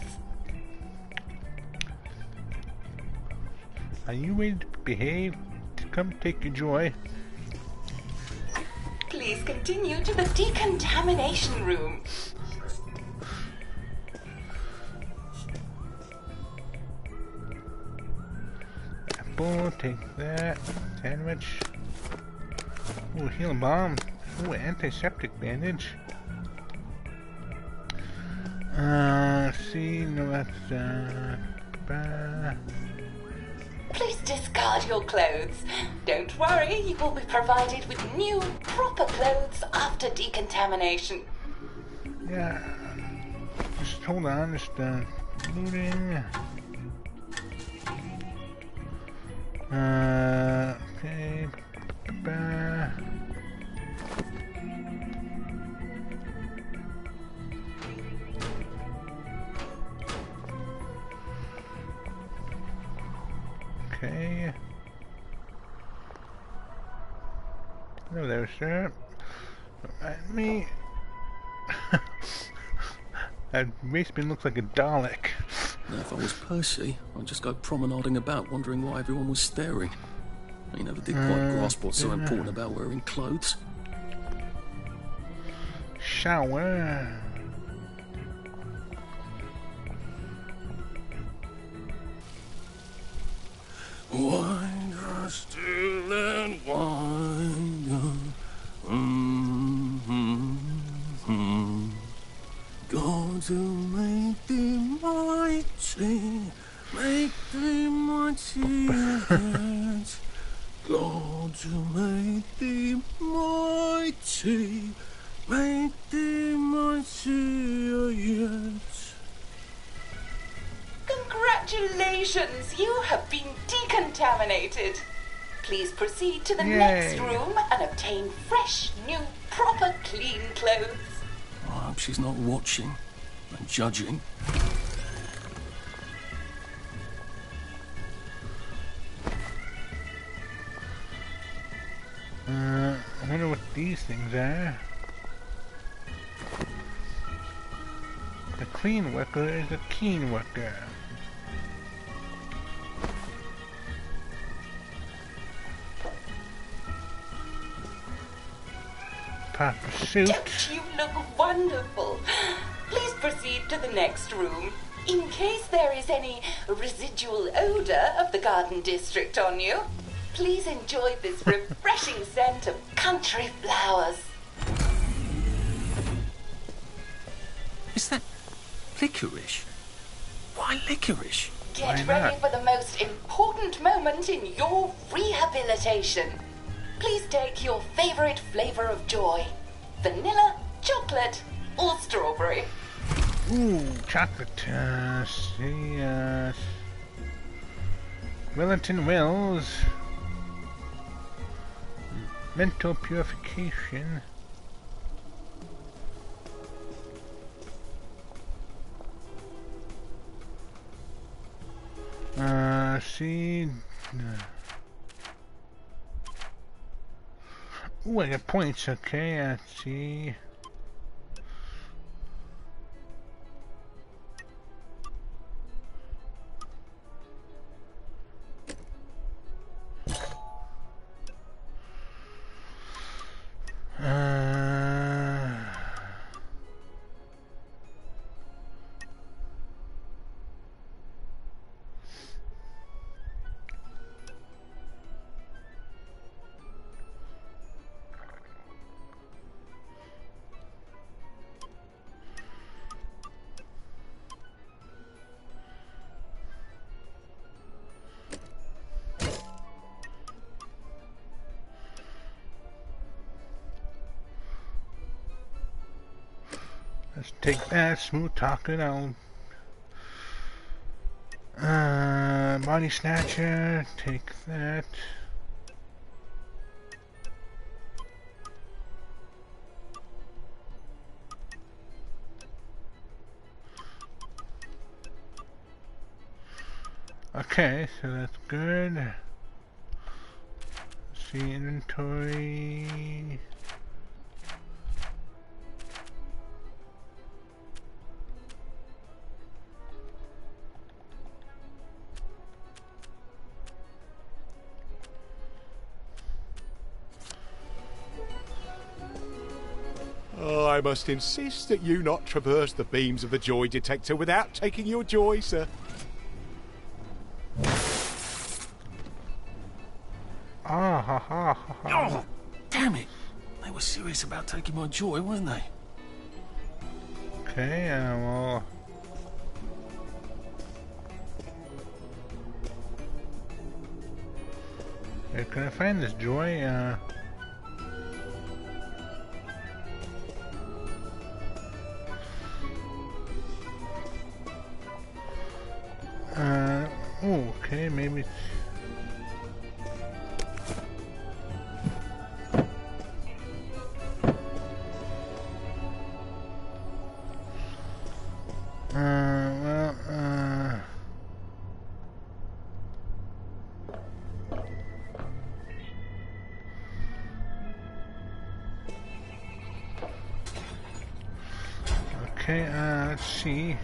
Are you ready to behave? Come take your joy. Please continue to the decontamination room. Apple, take that. Sandwich. Ooh, healing bomb. Ooh, antiseptic bandage. See, no, that's, Please discard your clothes. Don't worry, you will be provided with new, proper clothes after decontamination. Yeah. Just hold on, just, looting. Okay. Okay. Hello there, sir. Let me. That raceman looks like a Dalek. Now, if I was Percy, I'd just go promenading about, wondering why everyone was staring. I never did quite grasp what's so important about wearing clothes. Shower. Wind us still and wind God to make thee mighty, make thee mighty yet. God to make thee mighty, make thee mighty yet. Congratulations, you have been decontaminated. Please proceed to the next room and obtain fresh, new, proper, clean clothes. I hope she's not watching and judging. I wonder what these things are. The clean worker is a keen worker. Proper suit. Don't you look wonderful? Please proceed to the next room. In case there is any residual odor of the garden district on you, please enjoy this refreshing scent of country flowers. Is that licorice? Why licorice? Get ready for the most important moment in your rehabilitation. Please take your favorite flavor of joy. Vanilla, chocolate, or strawberry. Ooh, chocolate. Wellington Wells. Mental purification. See. Ooh, I got points. Okay, let's see. Let's take that, smooth talking out. Body snatcher, take that. Okay, so that's good. Let's see, inventory. I must insist that you not traverse the beams of the joy detector without taking your joy, sir. Ah, ha, ha, ha, ha. Oh, damn it! They were serious about taking my joy, weren't they? Okay, well... Where can I find this joy? Oh, okay, maybe... Okay, let's see.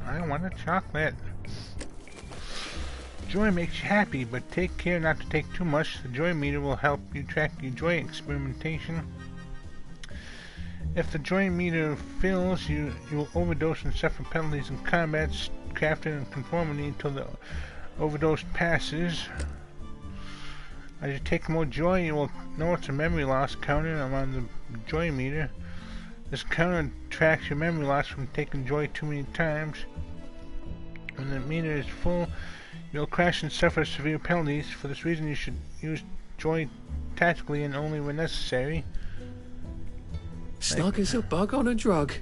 I want a chocolate. Joy makes you happy, but take care not to take too much. The joy meter will help you track your joy experimentation. If the joy meter fills, you will overdose and suffer penalties in combat, crafting, and conformity until the overdose passes. As you take more joy, you will notice a memory loss counter on the joy meter. This counter tracks your memory loss from taking joy too many times. When the meter is full, you'll crash and suffer severe penalties. For this reason, you should use joy tactically and only when necessary. Snug as a bug on a drug.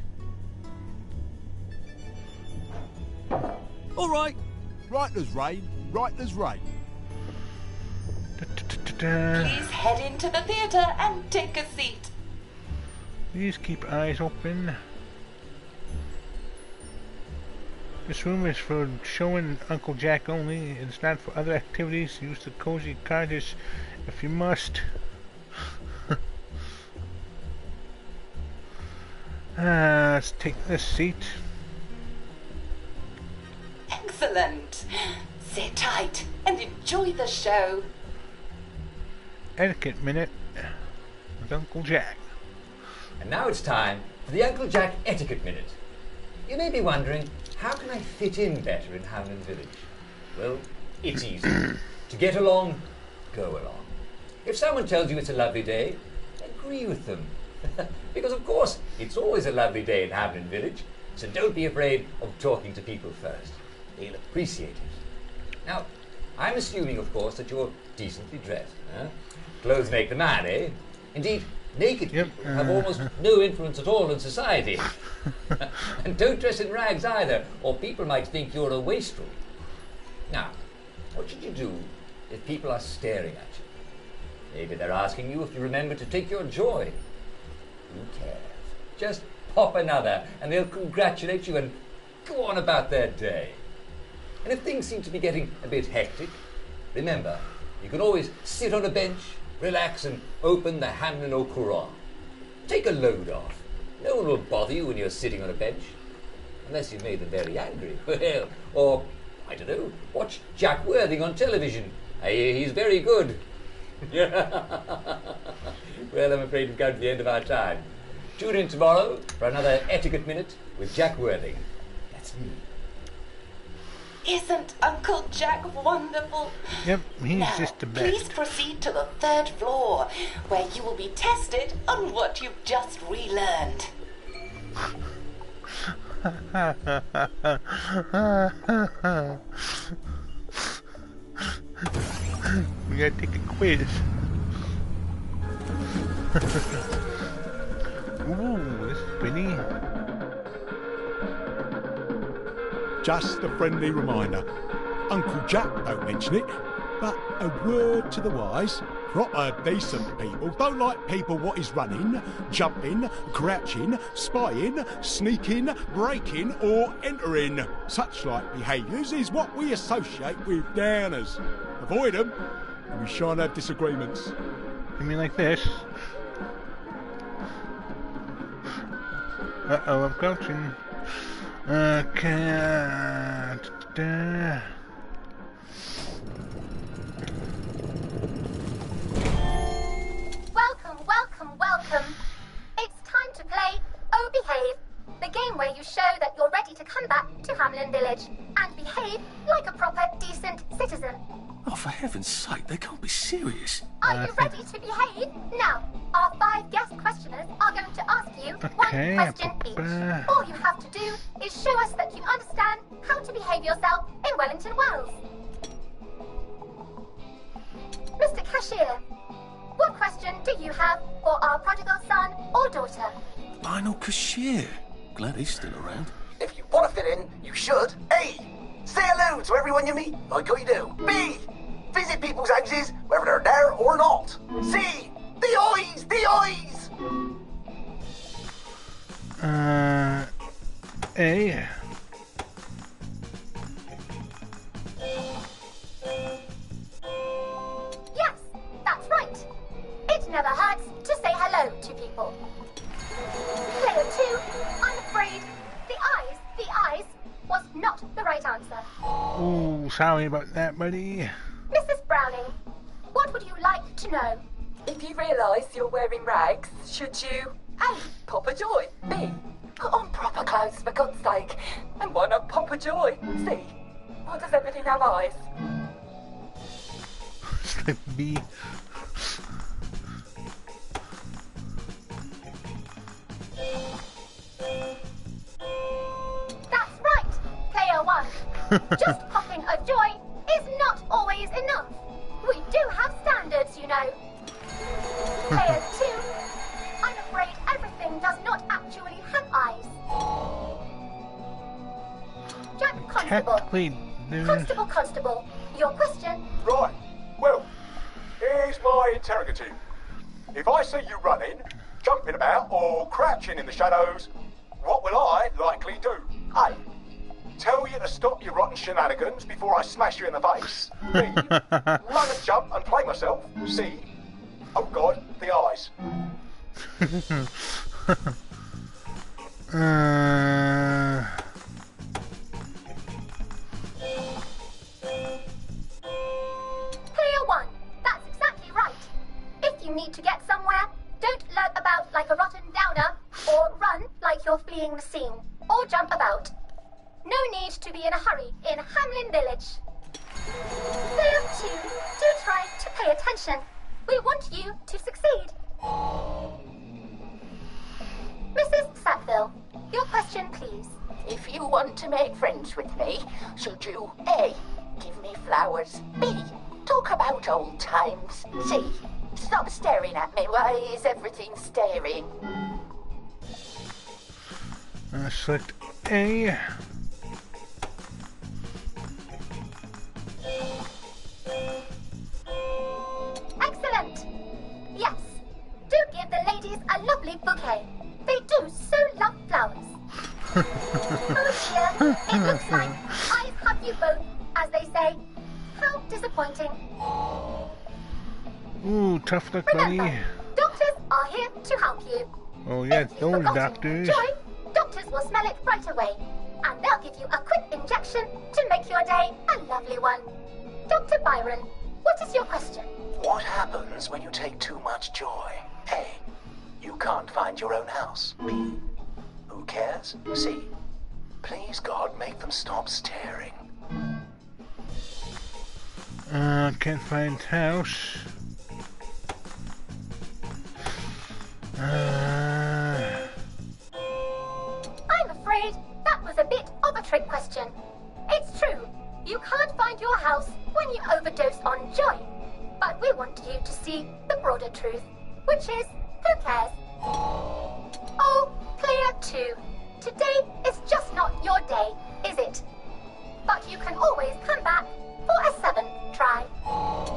All right. Right as rain, right as rain. Please head into the theatre and take a seat. Please keep eyes open. This room is for showing Uncle Jack only. It's not for other activities. Use the cozy cottage if you must. Let's take this seat. Excellent. Sit tight and enjoy the show. Etiquette Minute with Uncle Jack. And now it's time for the Uncle Jack Etiquette Minute. You may be wondering, how can I fit in better in Hamlin Village? Well, it's easy. To get along, go along. If someone tells you it's a lovely day, agree with them. Because of course, it's always a lovely day in Hamlin Village, so don't be afraid of talking to people first. They'll appreciate it. Now, I'm assuming, of course, that you're decently dressed. Huh? Clothes make the man, eh? Indeed, naked people have almost no influence at all in society. And don't dress in rags either, or people might think you're a wastrel. Now, what should you do if people are staring at you? Maybe they're asking you if you remember to take your joy. Who cares? Just pop another, and they'll congratulate you and go on about their day. And if things seem to be getting a bit hectic, remember, you can always sit on a bench, relax, and open the Hamlin au Courant. Take a load off. No one will bother you when you're sitting on a bench. Unless you've made them very angry. Well, or, I don't know, watch Jack Worthing on television. I hear he's very good. Well, I'm afraid we've come to the end of our time. Tune in tomorrow for another Etiquette Minute with Jack Worthing. That's me. Isn't Uncle Jack wonderful? Yep, he's now, just the best. Please proceed to the 3rd floor, where you will be tested on what you've just relearned. We gotta take a quiz. Ooh, this is pretty. Just a friendly reminder. Uncle Jack don't mention it, but a word to the wise. Proper decent people don't like people what is running, jumping, crouching, spying, sneaking, breaking or entering. Such like behaviours is what we associate with downers. Avoid them and we shan't have disagreements. You mean like this? Uh-oh, I'm crouching. Okay. Welcome. It's time to play Oh Behave, the game where you show that you're ready to come back to Hamlin Village and behave like a proper, decent citizen. Oh, for heaven's sake, they can't be serious. Are you ready to behave? Now, our 5 guest questioners are going to ask you one question each. All you have to do is show us that you understand how to behave yourself in Wellington Wells. Mr. Cashier, what question do you have for our prodigal son or daughter? Lionel Cashier. Glad he's still around. If you want to fit in, you should. A. Say hello to everyone you meet, like I do. B. Visit people's houses, whether they're there or not. C. The eyes! The eyes! A. Yes, that's right. It never hurts to say hello to sorry about that, buddy. Mrs. Browning, what would you like to know? If you realise you're wearing rags, should you A. Pop a joy, B. Put on proper clothes for God's sake, and why not pop a joy? C. Why does everything have eyes? Slip B. That's right, player 1. Just popping a joy is not always enough. We do have standards, you know. Player 2, I'm afraid everything does not actually have eyes. Jack Constable. Constable, your question? Right. Well, here's my interrogative. If I see you running, jumping about, or crouching in the shadows, what will I likely do? A. Tell you to stop your rotten shenanigans before I smash you in the face. B. Run and jump and play myself. C. Oh God, the eyes. Player 1, that's exactly right. If you need to get somewhere, don't lurk about like a rotten downer, or run like you're fleeing the scene, or jump about. No need to be in a hurry in Hamlin Village. Player 2, do try to pay attention. We want you to succeed. Mrs. Sackville, your question, please. If you want to make friends with me, should you A. Give me flowers, B. Talk about old times, C. Stop staring at me, why is everything staring? Select A. Excellent! Yes, do give the ladies a lovely bouquet. They do so love flowers. Oh dear, it looks like I have you both, as they say. How disappointing. Ooh, tough luck, buddy. Remember, doctors are here to help you. Oh yeah, If you've those forgotten doctors. Joy, doctors will smell it right away, and they'll give you a quick injection to make your day a lovely one. Dr. Byron, what is your question? What happens when you take too much joy? A. You can't find your own house. B. Who cares? C. Please God, make them stop staring. Can't find house. I'm afraid that was a bit of a trick question. It's true, you can't find your house when you overdose on joy. But we want you to see the broader truth, which is, who cares? Oh, player 2, today is just not your day, is it? But you can always come back for a 7th try.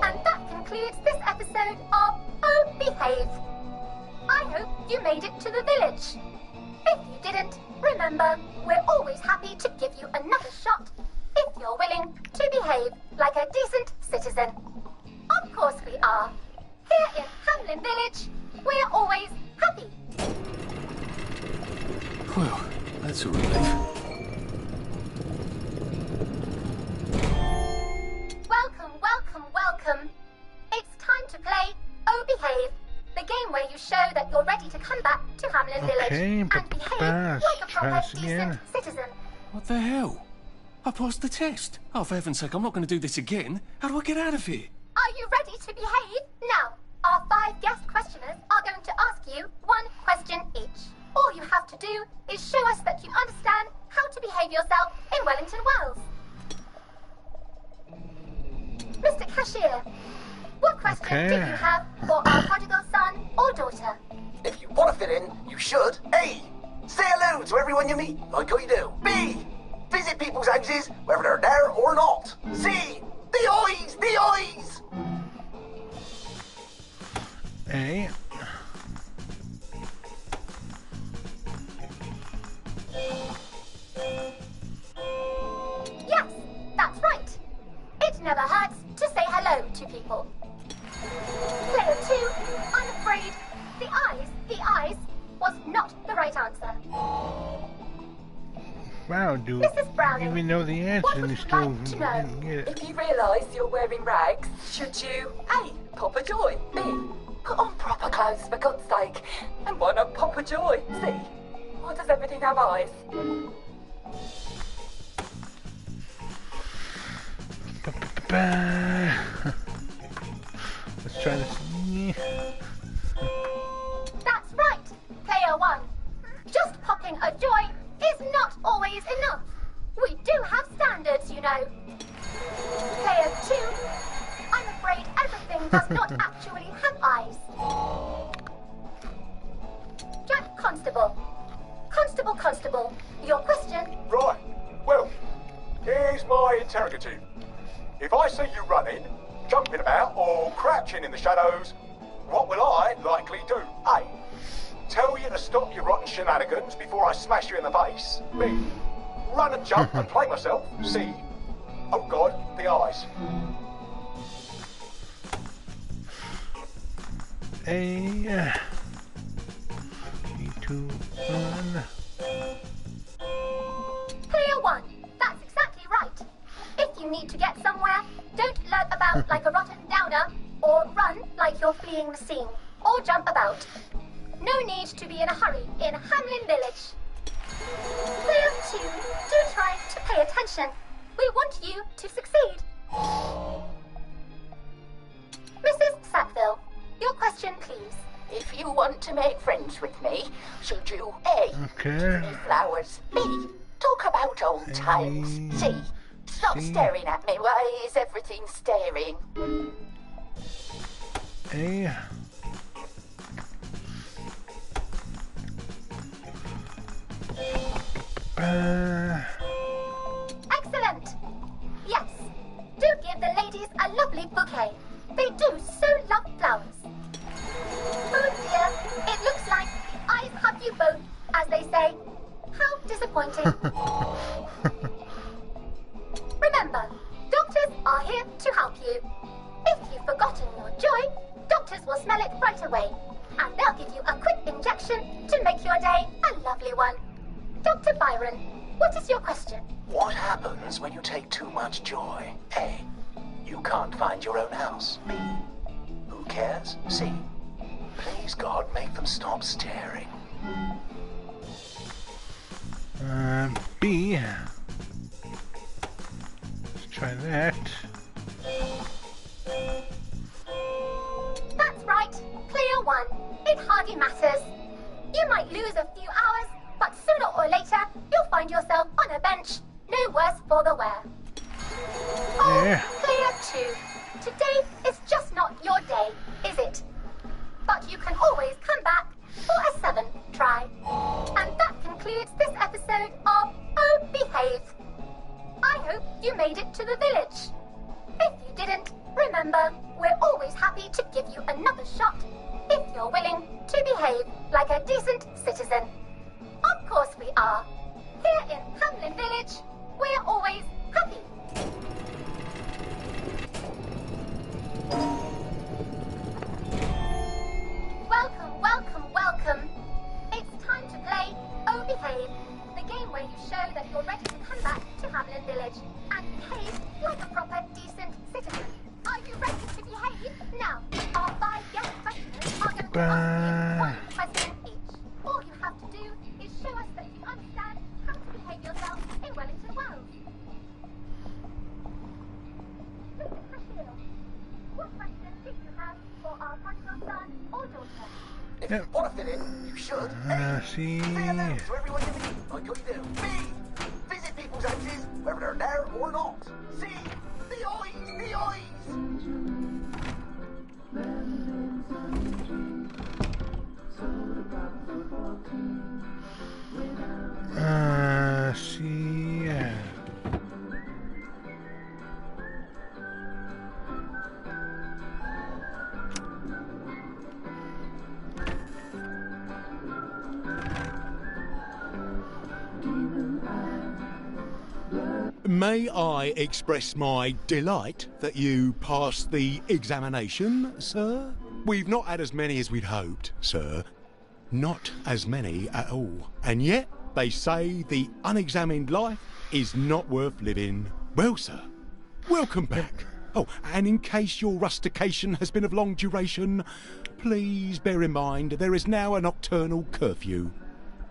And that concludes this episode of Oh Behave. I hope you made it to the village. If you didn't, remember, we're always happy to give you another shot if you're willing to behave like a decent citizen. Of course we are. Here in Hamlin Village, we're always happy. Well, that's a relief. Welcome, welcome, welcome. It's time to play Oh Behave, the game where you show that you're ready to come back to Hamlin Village and behave like a proper decent citizen. What the hell? I passed the test. Oh, for heaven's sake, I'm not going to do this again. How do I get out of here? Are you ready to behave? Now, our 5 guest questioners are going to ask you 1 question each. All you have to do is show us that you understand how to behave yourself in Wellington Wells. Mr. Cashier, what question do you have for our prodigal son or daughter? If you want to fit in, you should. A. Say hello to everyone you meet, like you do. B. Visit people's houses, whether they're there or not. C. The eyes! The eyes! A. Yes, that's right. It never hurts to say hello to people. Player 2, I'm afraid the eyes was not the right answer. Wow, do Mrs. Browning, even know the answer what and would you you still like to know? didn't get it. If you realise you're wearing rags, should you A. Pop a joy, B. Put on proper clothes for God's sake, and why not pop a joy, C. Why does everything have eyes? Let's try this. That's right, player 1. Just popping a joy is not always enough. We do have standards, you know. Player 2, I'm afraid everything does not actually have eyes. Jack Constable. Constable, your question? Right. Well, here's my interrogative. If I see you running, jumping about, or crouching in the shadows, what will I likely do? A. Tell you to stop your rotten shenanigans before I smash you in the face. B. Run and jump and play myself. C. Oh God, the eyes. A. 3, 2, 1. Player 1, that's exactly right. If you need to get somewhere, don't lurk about like a rotten downer, or run like you're fleeing the scene, or jump about. No need to be in a hurry in Hamlin Village. Player 2, do try to pay attention. We want you to succeed. Mrs. Sackville, your question, please. If you want to make friends with me, should you A. Okay. Give me flowers, B. Talk about old times, C. Stop staring at me, why is everything staring? A. Excellent. Yes, do give the ladies a lovely bouquet. They do so love flowers. Oh dear, it looks like eyes have you both, as they say. How disappointing. Remember, doctors are here to help you. If you've forgotten your joy, doctors will smell it right away, and they'll give you a quick injection to make your day a lovely one. Dr. Byron, what is your question? What happens when you take too much joy? A. You can't find your own house. B. Who cares? C. Please God, make them stop staring. B. Let's try that. That's right, player 1. It hardly matters. You might lose a few hours, but sooner or later, you'll find yourself on a bench, no worse for the wear. Oh, yeah. Player 2. Today is just not your day, is it? But you can always come back for a 7th try. And that concludes this episode of Oh Behave. I hope you made it to the village. If you didn't, remember, we're always happy to give you another shot if you're willing to behave like a decent citizen. Of course we are. Here in Hamlin Village, we're always happy. Welcome, welcome, welcome. It's time to play Oh Behave, the game where you show that you're ready to come back to Hamlin Village and behave like a proper, decent citizen. Are you ready to behave? Now, our 5 guest questioners are going to ask you 1 question each. All you have to do is show us that you understand how to behave yourself in Wellington Wells. Mr. Cashier, what question do you have for our prodigal son or daughter? If you want to fit in, you should. C. Say hello to everyone you meet, like you do. B. Visit people's houses, whether they're there or not. C. The eyes, the eyes. C. May I express my delight that you passed the examination, sir? We've not had as many as we'd hoped, sir. Not as many at all. And yet, they say the unexamined life is not worth living. Well, sir, welcome back. Oh, and in case your rustication has been of long duration, please bear in mind there is now a nocturnal curfew.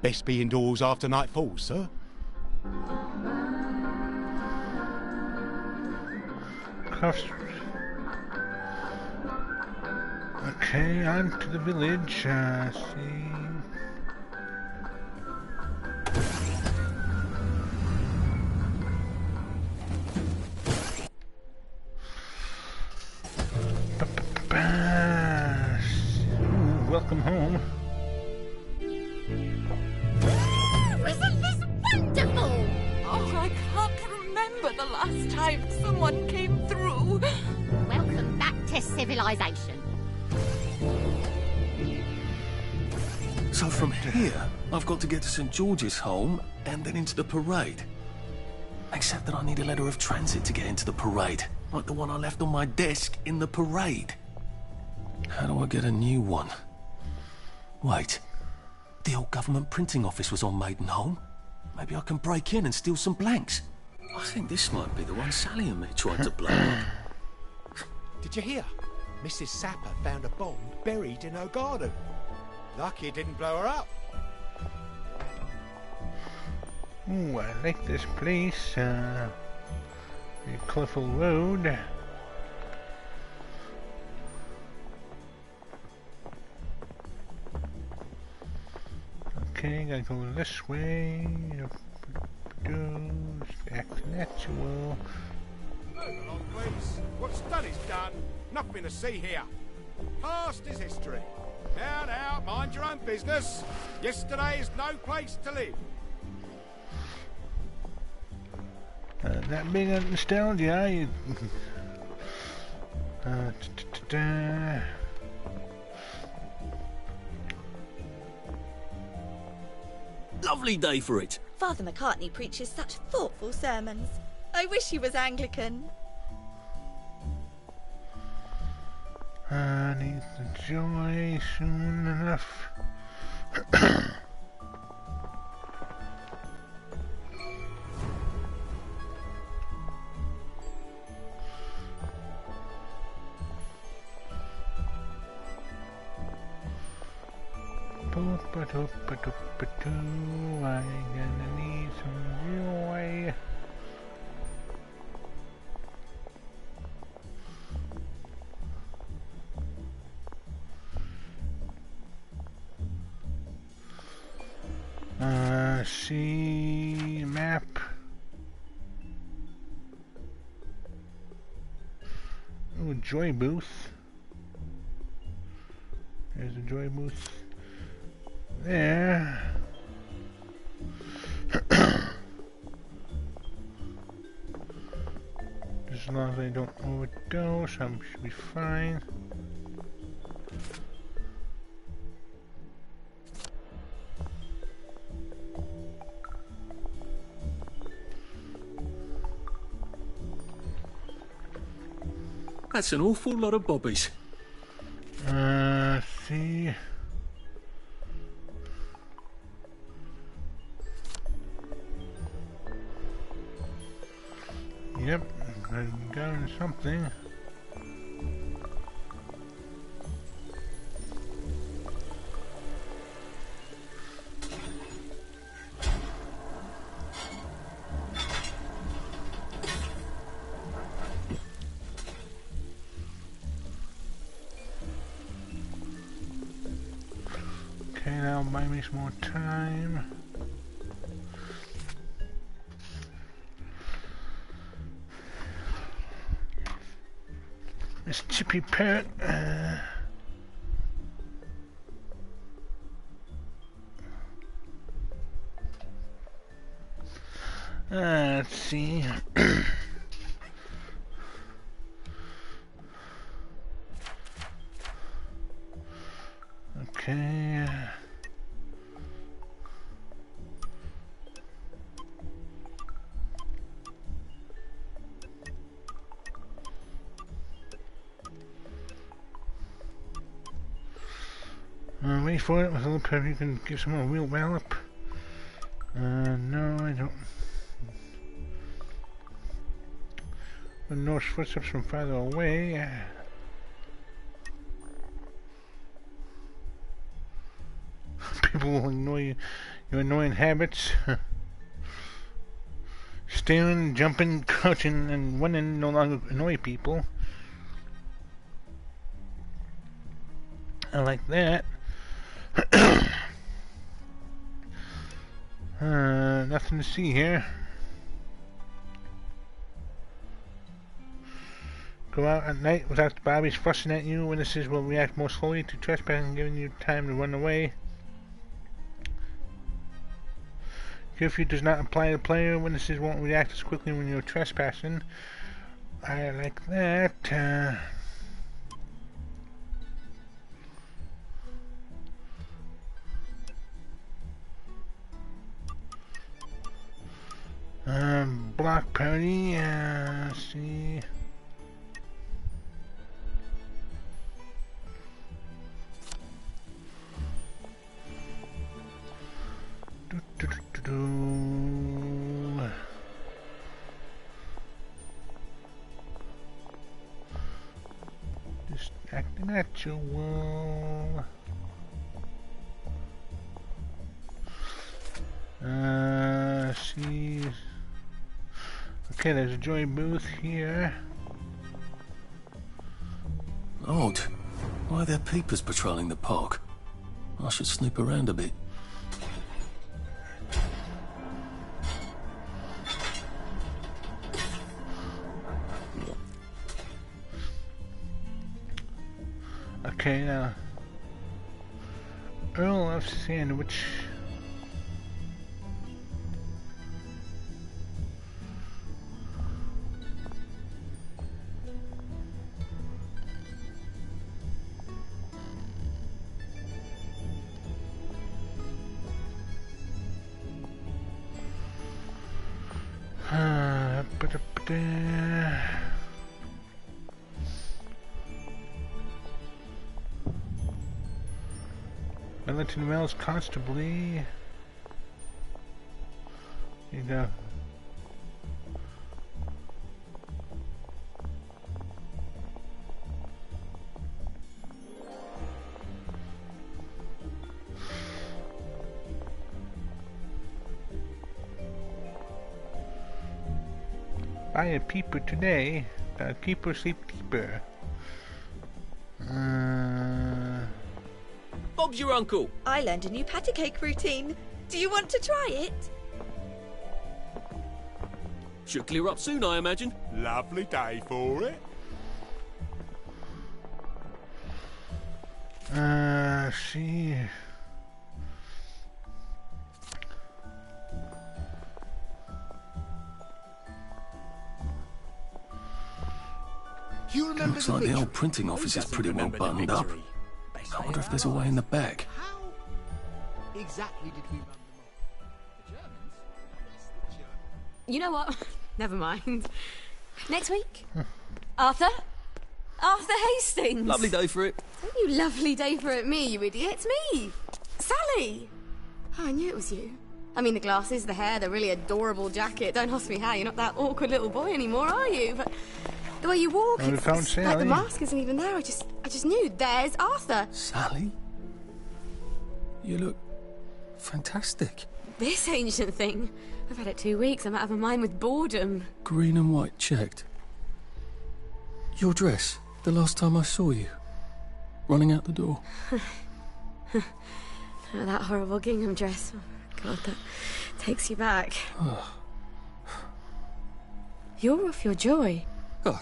Best be indoors after nightfall, sir. Okay, on to the village. See. Welcome home. Isn't this wonderful? Oh, I can't remember the last time someone came through. Welcome back to civilization. So from here, I've got to get to St. George's home and then into the parade. Except that I need a letter of transit to get into the parade, like the one I left on my desk in the parade. How do I get a new one? Wait, the old government printing office was on Maidenholm. Maybe I can break in and steal some blanks. I think this might be the one Sally and me tried to blow up. Did you hear? Mrs. Sapper found a bomb buried in her garden. Lucky it didn't blow her up. Ooh, I like this place. The colourful road. Okay, gotta go this way. Back to natural. Move along, please. What's done is done. Nothing to see here. Past is history. Now, mind your own business. Yesterday is no place to live. That big on nostalgia, you... Lovely day for it. Father McCartney preaches such thoughtful sermons. I wish he was Anglican. Need the joy soon enough. I'm gonna need some joy. See map. Oh, joy booth. There's a joy booth. There. As long as I don't overdose, I should be fine. That's an awful lot of bobbies. See. Yep, I'm going something. Okay, that'll buy me some more time. Miss Chippy Parrot. Let's see. Okay. Wait for it with a little pep, you can give some more wheel wallop. No, I don't. No footsteps from farther away. People will annoy your annoying habits. Staring, jumping, crouching, and running no longer annoy people. I like that. Nothing to see here. Go out at night without the Bobbies fussing at you. Witnesses will react more slowly to trespassing, giving you time to run away. Curfew does not apply to the player. Witnesses won't react as quickly when you're trespassing. I like that. Block party, let's see. Just acting natural. See. Okay, there's a Joy booth here. Odd. Why are there peepers patrolling the park? I should snoop around a bit. Okay, now. Earl of Sandwich. Wellington Wells Constably. Here you go. Buy a peeper today. Keeper sleep deeper. Bob's your uncle. I learned a new patty cake routine. Do you want to try it? Should clear up soon, I imagine. Lovely day for it. See. You remember Looks like the old printing office is pretty well buttoned up. I wonder if there's a way in the back. How exactly did we run them off? You know what? Never mind. Next week? Arthur? Arthur Hastings! Lovely day for it. Don't you lovely day for it me, you idiot. It's me! Sally! Oh, I knew it was you. I mean, the glasses, the hair, the really adorable jacket. Don't ask me how. You're not that awkward little boy anymore, are you? But the way you walk, it's like the mask isn't even there. I just knew. There's Arthur. Sally? You look fantastic. This ancient thing. I've had it 2 weeks. I'm out of my mind with boredom. Green and white checked. Your dress, the last time I saw you. Running out the door. Oh, that horrible gingham dress. Oh, God, that takes you back. You're off your joy. Oh,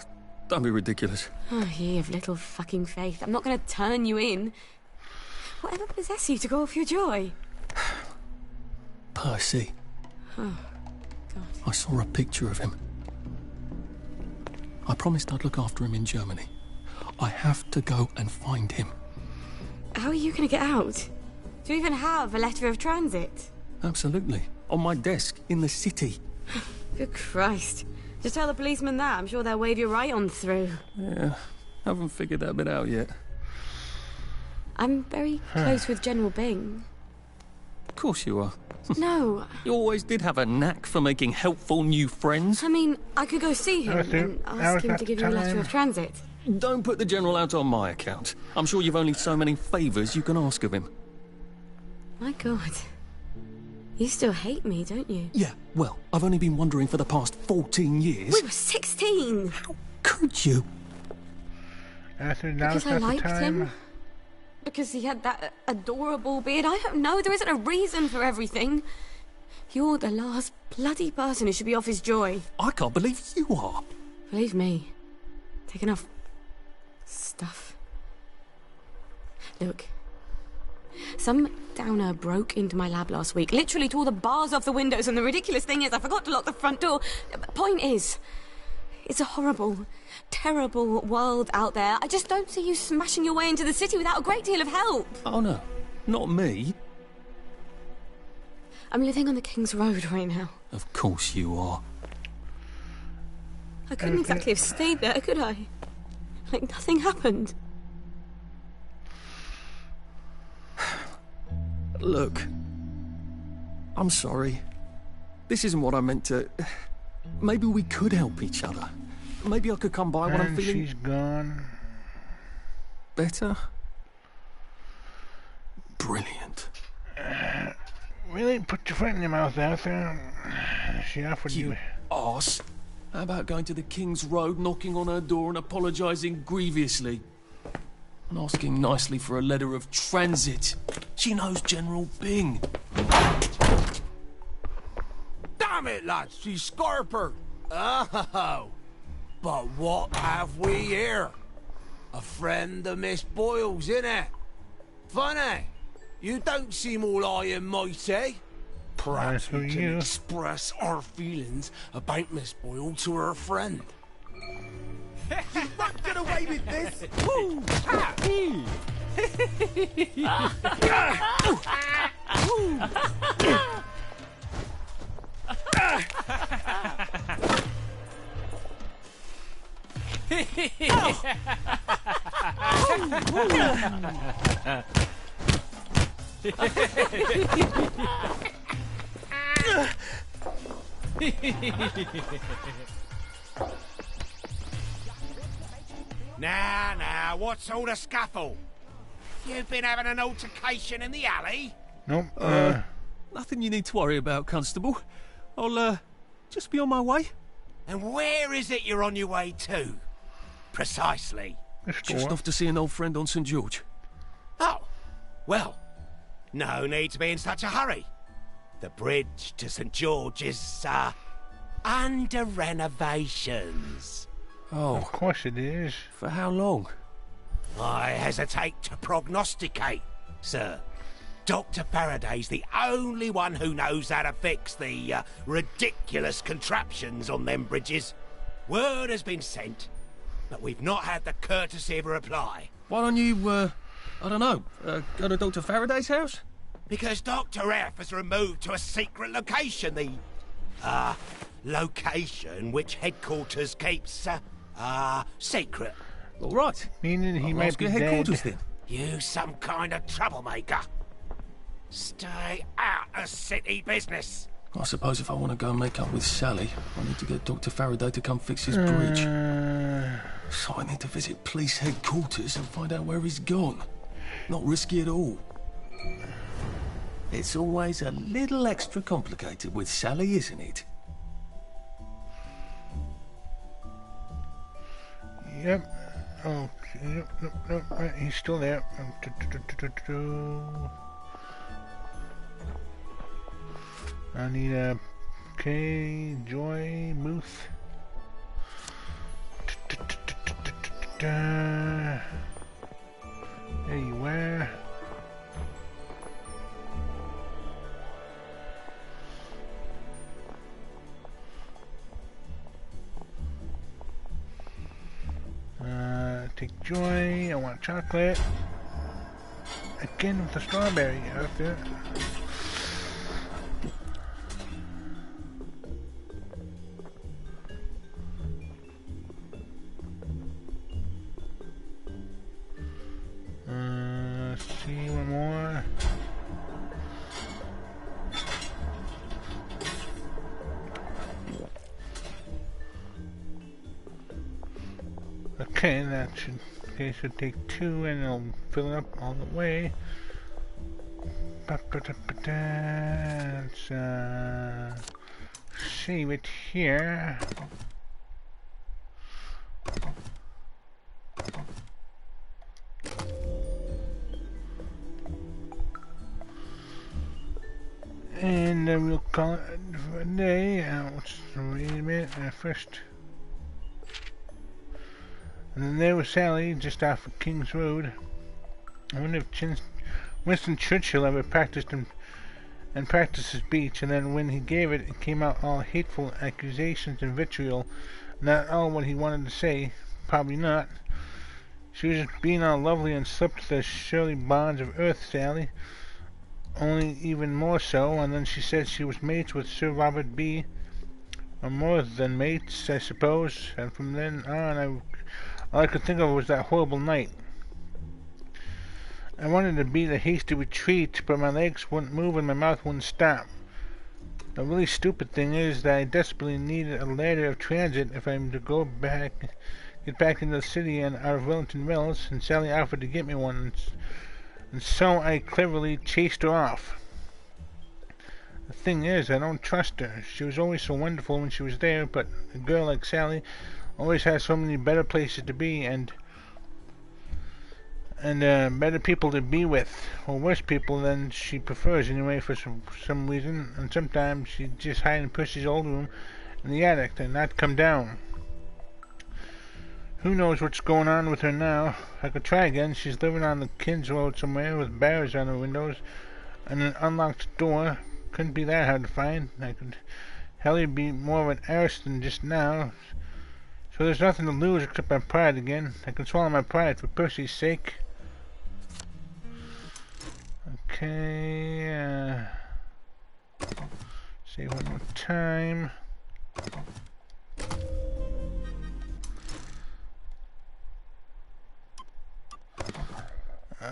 don't be ridiculous. Oh, ye of little fucking faith. I'm not going to turn you in. Whatever possessed you to go off your joy? Percy. Oh, God. I saw a picture of him. I promised I'd look after him in Germany. I have to go and find him. How are you going to get out? Do you even have a letter of transit? Absolutely. On my desk, in the city. Good Christ. Just tell the policeman that. I'm sure they'll wave you right on through. Yeah, haven't figured that bit out yet. I'm very close with General Byng. Of course you are. No. You always did have a knack for making helpful new friends. I mean, I could go see him and ask him to give you a letter of transit. Don't put the General out on my account. I'm sure you've only so many favours you can ask of him. My God. You still hate me, don't you? Yeah, well, I've only been wondering for the past 14 years. We were 16! How could you? Arthur, now Because it's I not the liked time. him? Because he had that adorable beard? I don't know. There isn't a reason for everything. You're the last bloody person who should be off his joy. I can't believe you are. Believe me. Take enough stuff. Look. Some downer broke into my lab last week, literally tore the bars off the windows, and the ridiculous thing is I forgot to lock the front door. Point is, it's a horrible, terrible world out there. I just don't see you smashing your way into the city without a great deal of help. Oh no, not me. I'm living on the King's Road right now. Of course you are. I couldn't exactly have stayed there, could I? Like nothing happened. Look, I'm sorry. This isn't what I meant to... Maybe we could help each other. Maybe I could come by when I'm feeling... she's gone. Better? Brilliant. Really? Put your foot in your mouth, Arthur. She offered you... Arse. How about going to the King's Road, knocking on her door and apologising grievously? And asking nicely for a letter of transit. She knows General Bing. Damn it, lads, she's Scarper. Oh, but what have we here? A friend of Miss Boyle's, innit? Funny, you don't seem all high and mighty. Perhaps we can express our feelings about Miss Boyle to her friend. You won't get away with this! Woo! Now, what's all the scuffle? You've been having an altercation in the alley? Nope. Nothing you need to worry about, Constable. I'll, just be on my way. And where is it you're on your way to? Precisely. Just off to see an old friend on St. George. Oh, well, no need to be in such a hurry. The bridge to St. George is, under renovations. Oh. Of course it is. For how long? I hesitate to prognosticate, sir. Dr. Faraday's the only one who knows how to fix the ridiculous contraptions on them bridges. Word has been sent, but we've not had the courtesy of a reply. Why don't you, I don't know, go to Dr. Faraday's house? Because Dr. F has removed to a secret location, the, location which headquarters keeps, secret. All right. Meaning he might be headquarters dead. then. You some kind of troublemaker. Stay out of city business. I suppose if I want to go and make up with Sally, I need to get Dr. Faraday to come fix his bridge. So I need to visit police headquarters and find out where he's gone. Not risky at all. It's always a little extra complicated with Sally, isn't it? Yep. Oh, nope, right, he's still there. I need a Joy Muth. There you are. Take Joy. I want chocolate. Again with the strawberry out there. See one more. Okay, that should take 2 and it'll fill it up all the way. Let's save it here. And then we'll call it a day. Let's wait a minute first. And then there was Sally, just off of King's Road. I wonder if Winston Churchill ever practiced his speech, and then when he gave it, it came out all hateful accusations and vitriol. Not all what he wanted to say. Probably not. She was just being all lovely and slipped the Shirley bonds of earth, Sally. Only even more so, and then she said she was mates with Sir Robert B. Or more than mates, I suppose. And from then on, all I could think of was that horrible night. I wanted to beat a hasty retreat, but my legs wouldn't move and my mouth wouldn't stop. The really stupid thing is that I desperately needed a ladder of transit if I'm to get back into the city and out of Wellington Mills, and Sally offered to get me one. And so I cleverly chased her off. The thing is, I don't trust her. She was always so wonderful when she was there, but a girl like Sally always has so many better places to be and better people to be with, or worse people than she prefers anyway for some reason. And sometimes she just hide in Percy's old room in the attic and not come down. Who knows what's going on with her now? I could try again. She's living on the Kins Road somewhere with bars on her windows and an unlocked door. Couldn't be that hard to find. I could hardly be more of an arse than just now. So there's nothing to lose except my pride again. I can swallow my pride for Percy's sake. Okay, save one more time.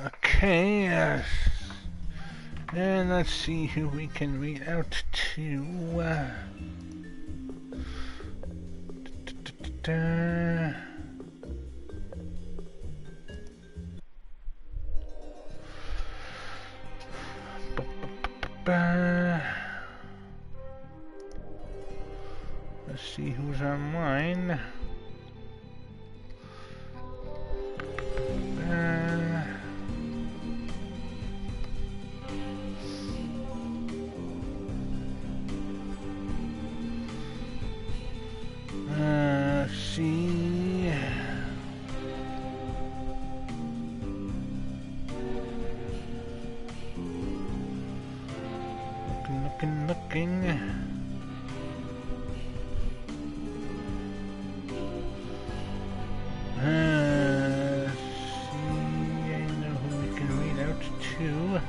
Okay, and let's see who we can read out to. Let's see who's online. See. Looking. See, I know who we can read out to.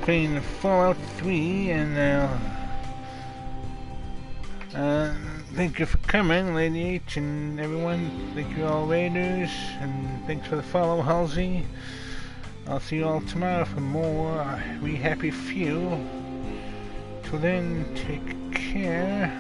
Playing Fallout 3, and thank you for coming, Lady H and everyone. Thank you all raiders, and thanks for the follow, Halsey. I'll see you all tomorrow for more We Happy Few. Till then, take care.